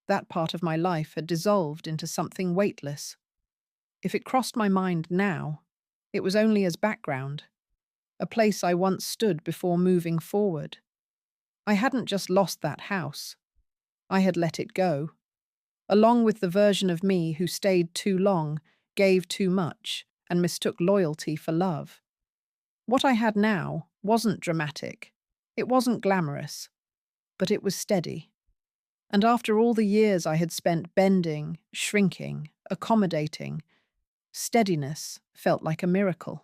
That part of my life had dissolved into something weightless. If it crossed my mind now, it was only as background, a place I once stood before moving forward. I hadn't just lost that house. I had let it go, along with the version of me who stayed too long, gave too much, and mistook loyalty for love. What I had now wasn't dramatic. It wasn't glamorous, but it was steady. And after all the years I had spent bending, shrinking, accommodating, steadiness felt like a miracle.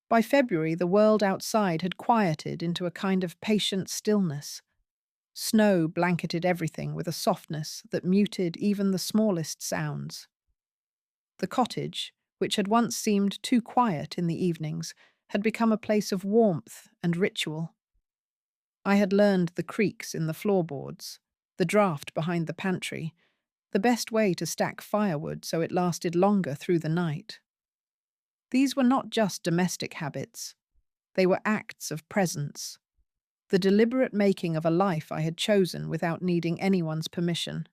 By February, the world outside had quieted into a kind of patient stillness. Snow blanketed everything with a softness that muted even the smallest sounds. The cottage, which had once seemed too quiet in the evenings, had become a place of warmth and ritual. I had learned the creaks in the floorboards, the draft behind the pantry, the best way to stack firewood so it lasted longer through the night. These were not just domestic habits. They were acts of presence, the deliberate making of a life I had chosen without needing anyone's permission.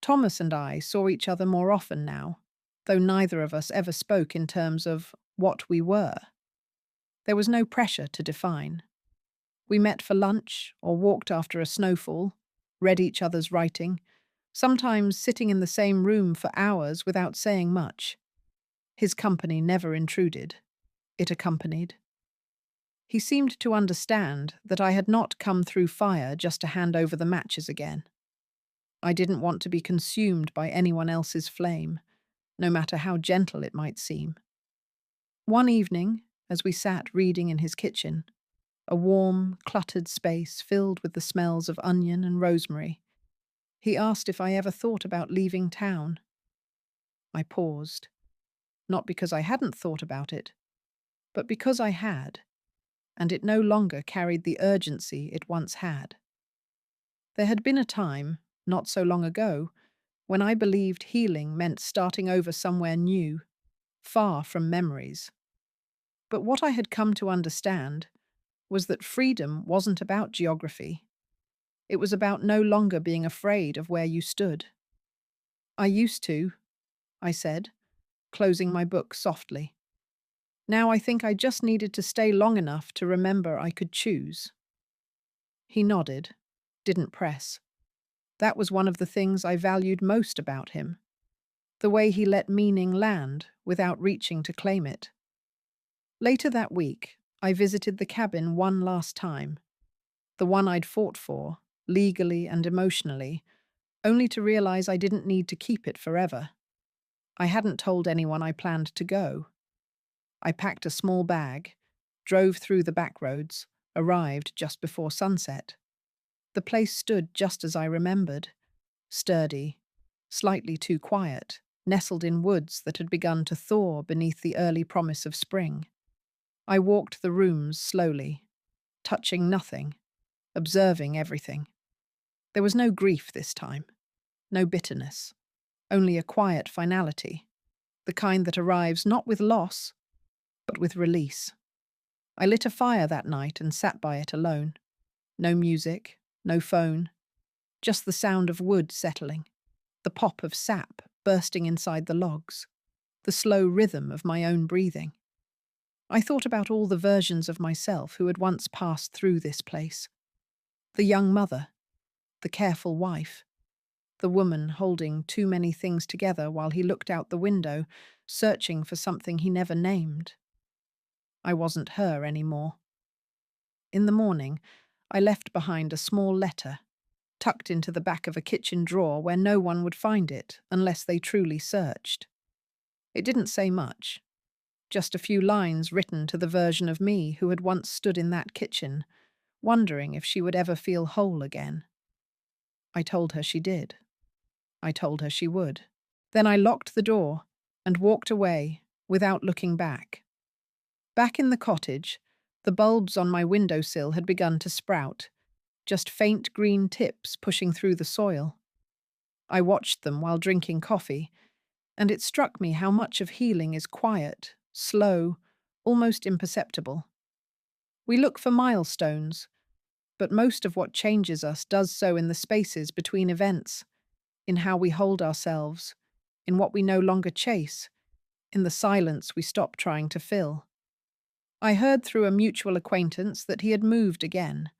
Thomas and I saw each other more often now, though neither of us ever spoke in terms of what we were. There was no pressure to define. We met for lunch or walked after a snowfall, read each other's writing, sometimes sitting in the same room for hours without saying much. His company never intruded. It accompanied. He seemed to understand that I had not come through fire just to hand over the matches again. I didn't want to be consumed by anyone else's flame, no matter how gentle it might seem. One evening, as we sat reading in his kitchen, a warm, cluttered space filled with the smells of onion and rosemary, he asked if I ever thought about leaving town. I paused, not because I hadn't thought about it, but because I had, and it no longer carried the urgency it once had. There had been a time, not so long ago, when I believed healing meant starting over somewhere new, far from memories. But what I had come to understand was that freedom wasn't about geography. It was about no longer being afraid of where you stood. I used to, I said, closing my book softly. Now I think I just needed to stay long enough to remember I could choose. He nodded, didn't press. That was one of the things I valued most about him. The way he let meaning land without reaching to claim it. Later that week, I visited the cabin one last time, the one I'd fought for, legally and emotionally, only to realize I didn't need to keep it forever. I hadn't told anyone I planned to go. I packed a small bag, drove through the back roads, arrived just before sunset. The place stood just as I remembered, sturdy, slightly too quiet, nestled in woods that had begun to thaw beneath the early promise of spring. I walked the rooms slowly, touching nothing, observing everything. There was no grief this time, no bitterness, only a quiet finality, the kind that arrives not with loss, but with release. I lit a fire that night and sat by it alone. No music, no phone, just the sound of wood settling, the pop of sap bursting inside the logs, the slow rhythm of my own breathing. I thought about all the versions of myself who had once passed through this place. The young mother, the careful wife, the woman holding too many things together while he looked out the window, searching for something he never named. I wasn't her anymore. In the morning, I left behind a small letter, tucked into the back of a kitchen drawer where no one would find it unless they truly searched. It didn't say much, just a few lines written to the version of me who had once stood in that kitchen, wondering if she would ever feel whole again. I told her she did. I told her she would. Then I locked the door and walked away without looking back. Back in the cottage, the bulbs on my windowsill had begun to sprout, just faint green tips pushing through the soil. I watched them while drinking coffee, and it struck me how much of healing is quiet, slow, almost imperceptible. We look for milestones, but most of what changes us does so in the spaces between events, in how we hold ourselves, in what we no longer chase, in the silence we stop trying to fill. I heard through a mutual acquaintance that he had moved again,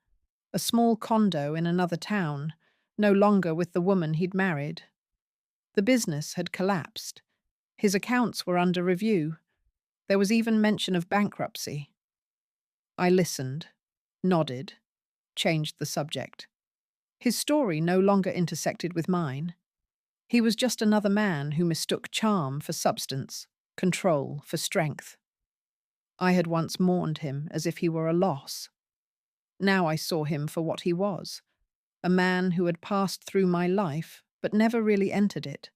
a small condo in another town, no longer with the woman he'd married. The business had collapsed. His accounts were under review. There was even mention of bankruptcy. I listened, nodded, changed the subject. His story no longer intersected with mine. He was just another man who mistook charm for substance, control for strength. I had once mourned him as if he were a loss. Now I saw him for what he was, a man who had passed through my life but never really entered it.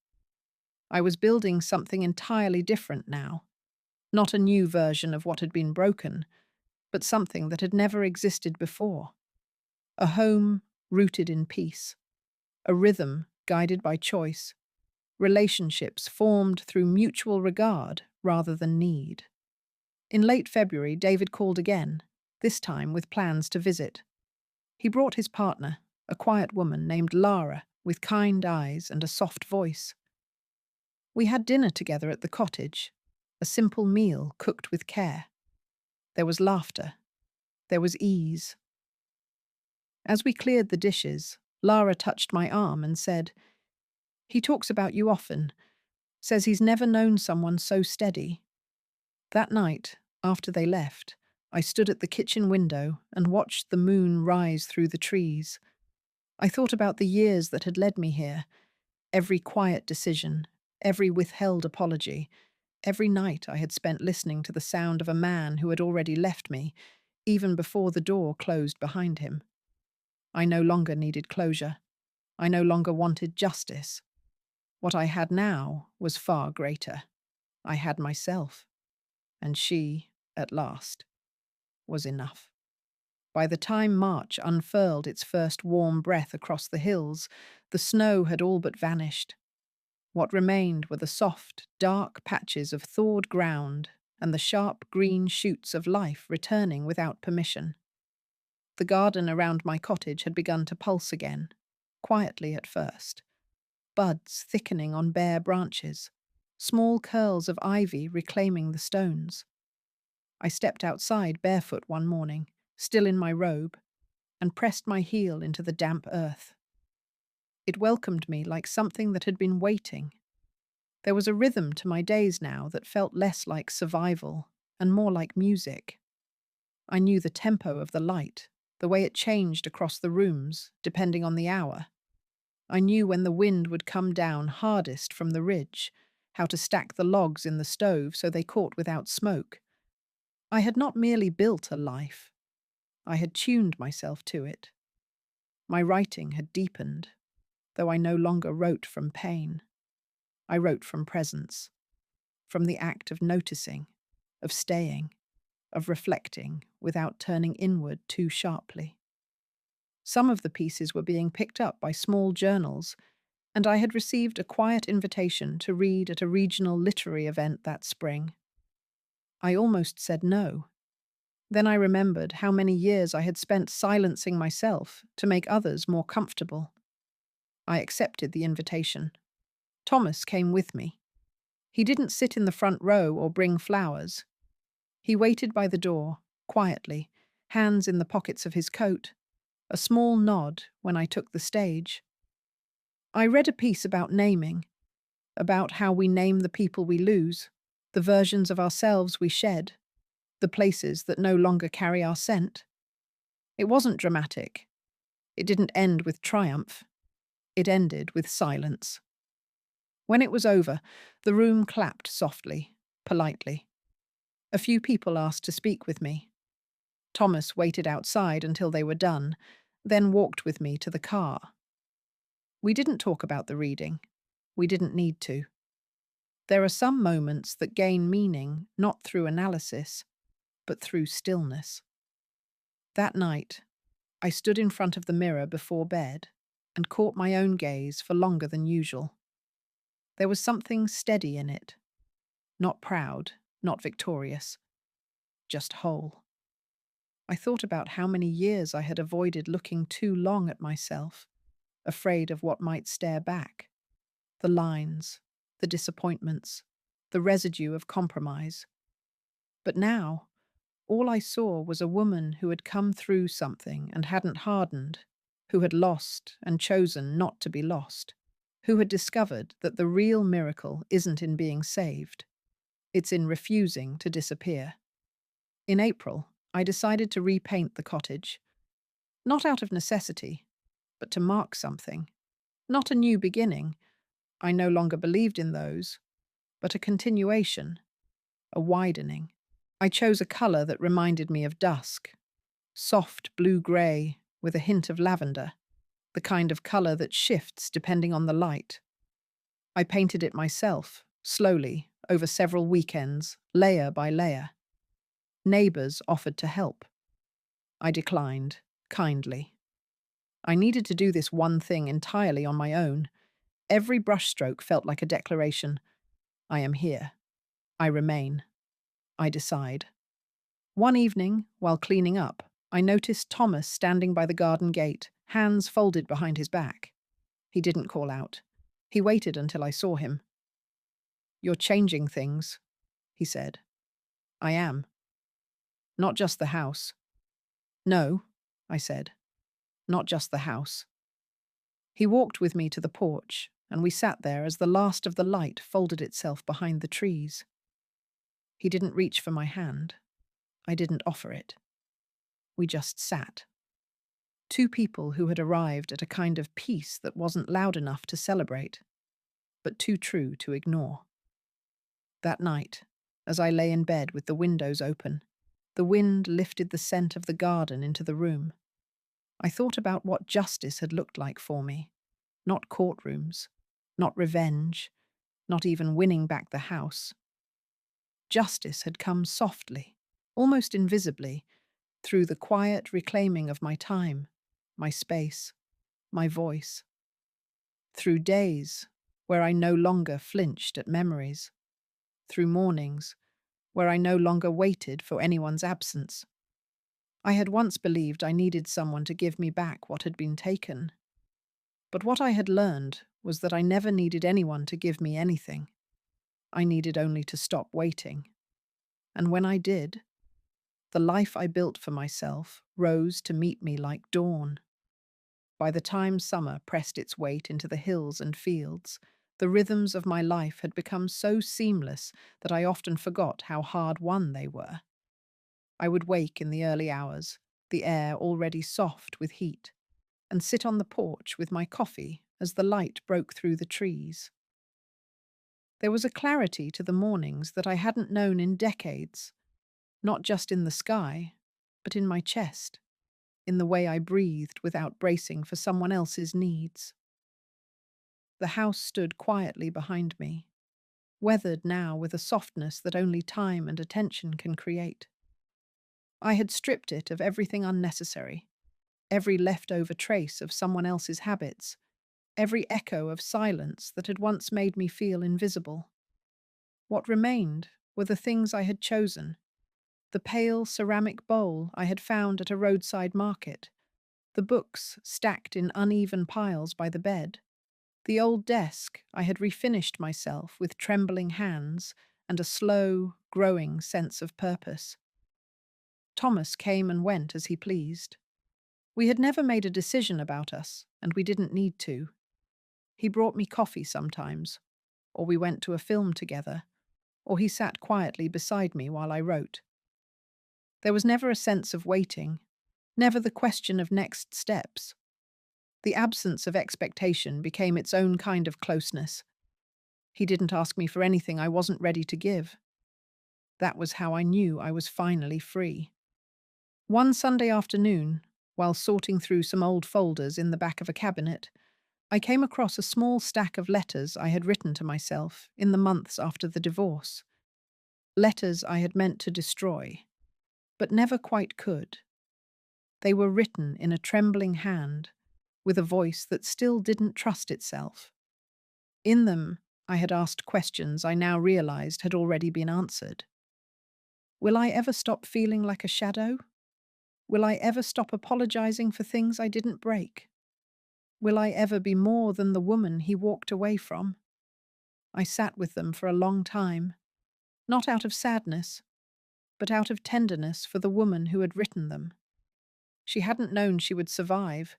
I was building something entirely different now, not a new version of what had been broken, but something that had never existed before. A home rooted in peace, a rhythm guided by choice, relationships formed through mutual regard rather than need. In late February, David called again, this time with plans to visit. He brought his partner, a quiet woman named Lara, with kind eyes and a soft voice. We had dinner together at the cottage, a simple meal cooked with care. There was laughter. There was ease. As we cleared the dishes, Lara touched my arm and said, "He talks about you often, says he's never known someone so steady." That night, after they left, I stood at the kitchen window and watched the moon rise through the trees. I thought about the years that had led me here, every quiet decision, every withheld apology, every night I had spent listening to the sound of a man who had already left me, even before the door closed behind him. I no longer needed closure. I no longer wanted justice. What I had now was far greater. I had myself. And she, at last, was enough. By the time March unfurled its first warm breath across the hills, the snow had all but vanished. What remained were the soft, dark patches of thawed ground and the sharp green shoots of life returning without permission. The garden around my cottage had begun to pulse again, quietly at first. buds thickening on bare branches, small curls of ivy reclaiming the stones. I stepped outside barefoot one morning, still in my robe, and pressed my heel into the damp earth. It welcomed me like something that had been waiting. There was a rhythm to my days now that felt less like survival and more like music. I knew the tempo of the light, the way it changed across the rooms, depending on the hour. I knew when the wind would come down hardest from the ridge, how to stack the logs in the stove so they caught without smoke. I had not merely built a life, I had tuned myself to it. My writing had deepened, though I no longer wrote from pain. I wrote from presence, from the act of noticing, of staying, of reflecting without turning inward too sharply. Some of the pieces were being picked up by small journals, and I had received a quiet invitation to read at a regional literary event that spring. I almost said no. Then I remembered how many years I had spent silencing myself to make others more comfortable. I accepted the invitation. Thomas came with me. He didn't sit in the front row or bring flowers. He waited by the door, quietly, hands in the pockets of his coat, a small nod when I took the stage. I read a piece about naming, about how we name the people we lose, the versions of ourselves we shed, the places that no longer carry our scent. It wasn't dramatic. It didn't end with triumph. It ended with silence. When it was over, the room clapped softly, politely. A few people asked to speak with me. Thomas waited outside until they were done, then walked with me to the car. We didn't talk about the reading. We didn't need to. There are some moments that gain meaning not through analysis, but through stillness. That night, I stood in front of the mirror before bed and caught my own gaze for longer than usual. There was something steady in it, not proud, not victorious, just whole. I thought about how many years I had avoided looking too long at myself, afraid of what might stare back. The lines, the disappointments, the residue of compromise. But now, all I saw was a woman who had come through something and hadn't hardened, who had lost and chosen not to be lost, who had discovered that the real miracle isn't in being saved, it's in refusing to disappear. In April, I decided to repaint the cottage. Not out of necessity, but to mark something. Not a new beginning. I no longer believed in those, but a continuation, a widening. I chose a colour that reminded me of dusk. Soft blue-grey with a hint of lavender, the kind of colour that shifts depending on the light. I painted it myself, slowly, over several weekends, layer by layer. Neighbours offered to help. I declined, kindly. I needed to do this one thing entirely on my own. Every brushstroke felt like a declaration. I am here. I remain. I decide. One evening, while cleaning up, I noticed Thomas standing by the garden gate, hands folded behind his back. He didn't call out. He waited until I saw him. "You're changing things," he said. "I am. Not just the house." "No," I said. "Not just the house." He walked with me to the porch, and we sat there as the last of the light folded itself behind the trees. He didn't reach for my hand. I didn't offer it. We just sat. Two people who had arrived at a kind of peace that wasn't loud enough to celebrate, but too true to ignore. That night, as I lay in bed with the windows open, the wind lifted the scent of the garden into the room. I thought about what justice had looked like for me. Not courtrooms, not revenge, not even winning back the house. Justice had come softly, almost invisibly, through the quiet reclaiming of my time, my space, my voice. Through days where I no longer flinched at memories. Through mornings where I no longer waited for anyone's absence. I had once believed I needed someone to give me back what had been taken. But what I had learned was that I never needed anyone to give me anything. I needed only to stop waiting. And when I did, the life I built for myself rose to meet me like dawn. By the time summer pressed its weight into the hills and fields, the rhythms of my life had become so seamless that I often forgot how hard won they were. I would wake in the early hours, the air already soft with heat, and sit on the porch with my coffee as the light broke through the trees. There was a clarity to the mornings that I hadn't known in decades, not just in the sky, but in my chest, in the way I breathed without bracing for someone else's needs. The house stood quietly behind me, weathered now with a softness that only time and attention can create. I had stripped it of everything unnecessary, every leftover trace of someone else's habits, every echo of silence that had once made me feel invisible. What remained were the things I had chosen: the pale ceramic bowl I had found at a roadside market, the books stacked in uneven piles by the bed, the old desk I had refinished myself with trembling hands and a slow, growing sense of purpose. Thomas came and went as he pleased. We had never made a decision about us, and we didn't need to. He brought me coffee sometimes, or we went to a film together, or he sat quietly beside me while I wrote. There was never a sense of waiting, never the question of next steps. The absence of expectation became its own kind of closeness. He didn't ask me for anything I wasn't ready to give. That was how I knew I was finally free. One Sunday afternoon, while sorting through some old folders in the back of a cabinet, I came across a small stack of letters I had written to myself in the months after the divorce. Letters I had meant to destroy, but never quite could. They were written in a trembling hand, with a voice that still didn't trust itself. In them, I had asked questions I now realized had already been answered. Will I ever stop feeling like a shadow? Will I ever stop apologizing for things I didn't break? Will I ever be more than the woman he walked away from? I sat with them for a long time, not out of sadness, but out of tenderness for the woman who had written them. She hadn't known she would survive.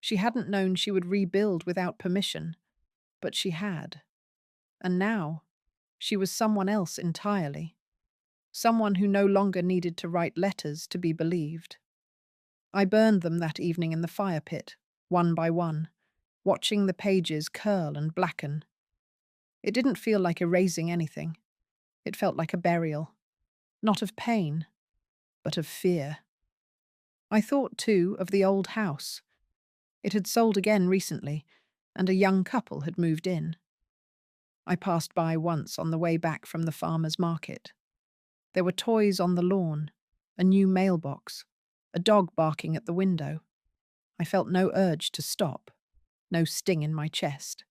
She hadn't known she would rebuild without permission, but she had. And now, she was someone else entirely. Someone who no longer needed to write letters to be believed. I burned them that evening in the fire pit, one by one, watching the pages curl and blacken. It didn't feel like erasing anything. It felt like a burial, not of pain, but of fear. I thought, too, of the old house. It had sold again recently, and a young couple had moved in. I passed by once on the way back from the farmer's market. There were toys on the lawn, a new mailbox, a dog barking at the window. I felt no urge to stop, no sting in my chest.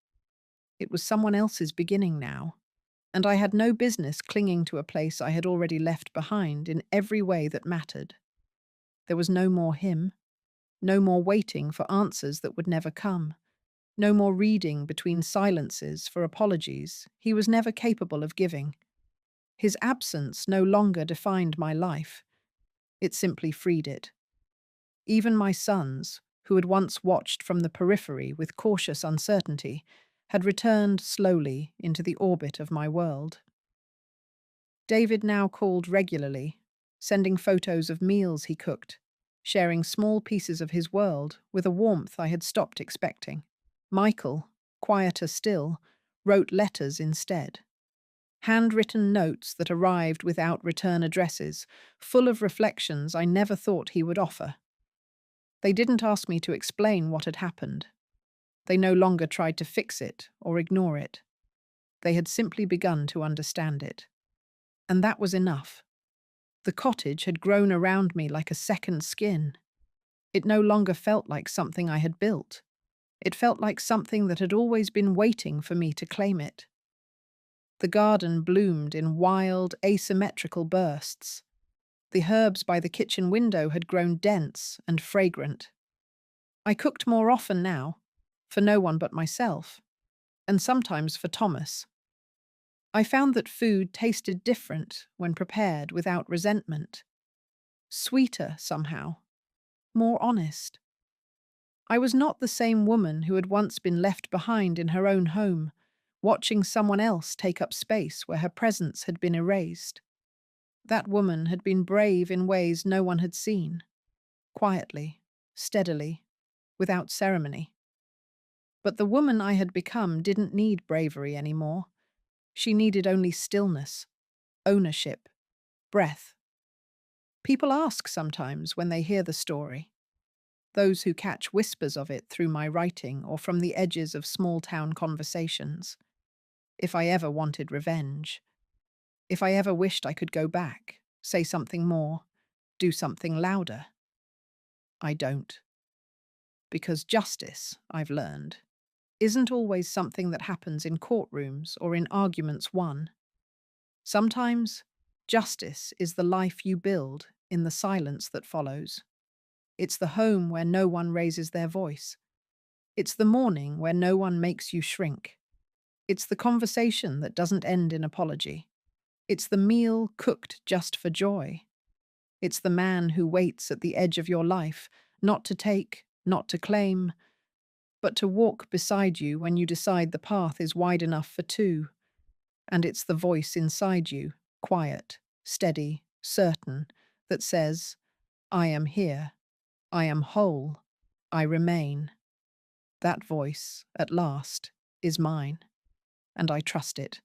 It was someone else's beginning now, and I had no business clinging to a place I had already left behind in every way that mattered. There was no more him, no more waiting for answers that would never come, no more reading between silences for apologies he was never capable of giving. His absence no longer defined my life. It simply freed it. Even my sons, who had once watched from the periphery with cautious uncertainty, had returned slowly into the orbit of my world. David now called regularly, sending photos of meals he cooked, sharing small pieces of his world with a warmth I had stopped expecting. Michael, quieter still, wrote letters instead. Handwritten notes that arrived without return addresses, full of reflections I never thought he would offer. They didn't ask me to explain what had happened. They no longer tried to fix it or ignore it. They had simply begun to understand it. And that was enough. The cottage had grown around me like a second skin. It no longer felt like something I had built. It felt like something that had always been waiting for me to claim it. The garden bloomed in wild, asymmetrical bursts. The herbs by the kitchen window had grown dense and fragrant. I cooked more often now, for no one but myself, and sometimes for Thomas. I found that food tasted different when prepared without resentment, sweeter somehow, more honest. I was not the same woman who had once been left behind in her own home, watching someone else take up space where her presence had been erased. That woman had been brave in ways no one had seen, quietly, steadily, without ceremony. But the woman I had become didn't need bravery anymore. She needed only stillness, ownership, breath. People ask sometimes when they hear the story, those who catch whispers of it through my writing or from the edges of small-town conversations, if I ever wanted revenge, if I ever wished I could go back, say something more, do something louder. I don't. Because justice, I've learned, isn't always something that happens in courtrooms or in arguments won. Sometimes, justice is the life you build in the silence that follows. It's the home where no one raises their voice. It's the morning where no one makes you shrink. It's the conversation that doesn't end in apology. It's the meal cooked just for joy. It's the man who waits at the edge of your life, not to take, not to claim, but to walk beside you when you decide the path is wide enough for two. And it's the voice inside you, quiet, steady, certain, that says, I am here, I am whole, I remain. That voice, at last, is mine, and I trust it.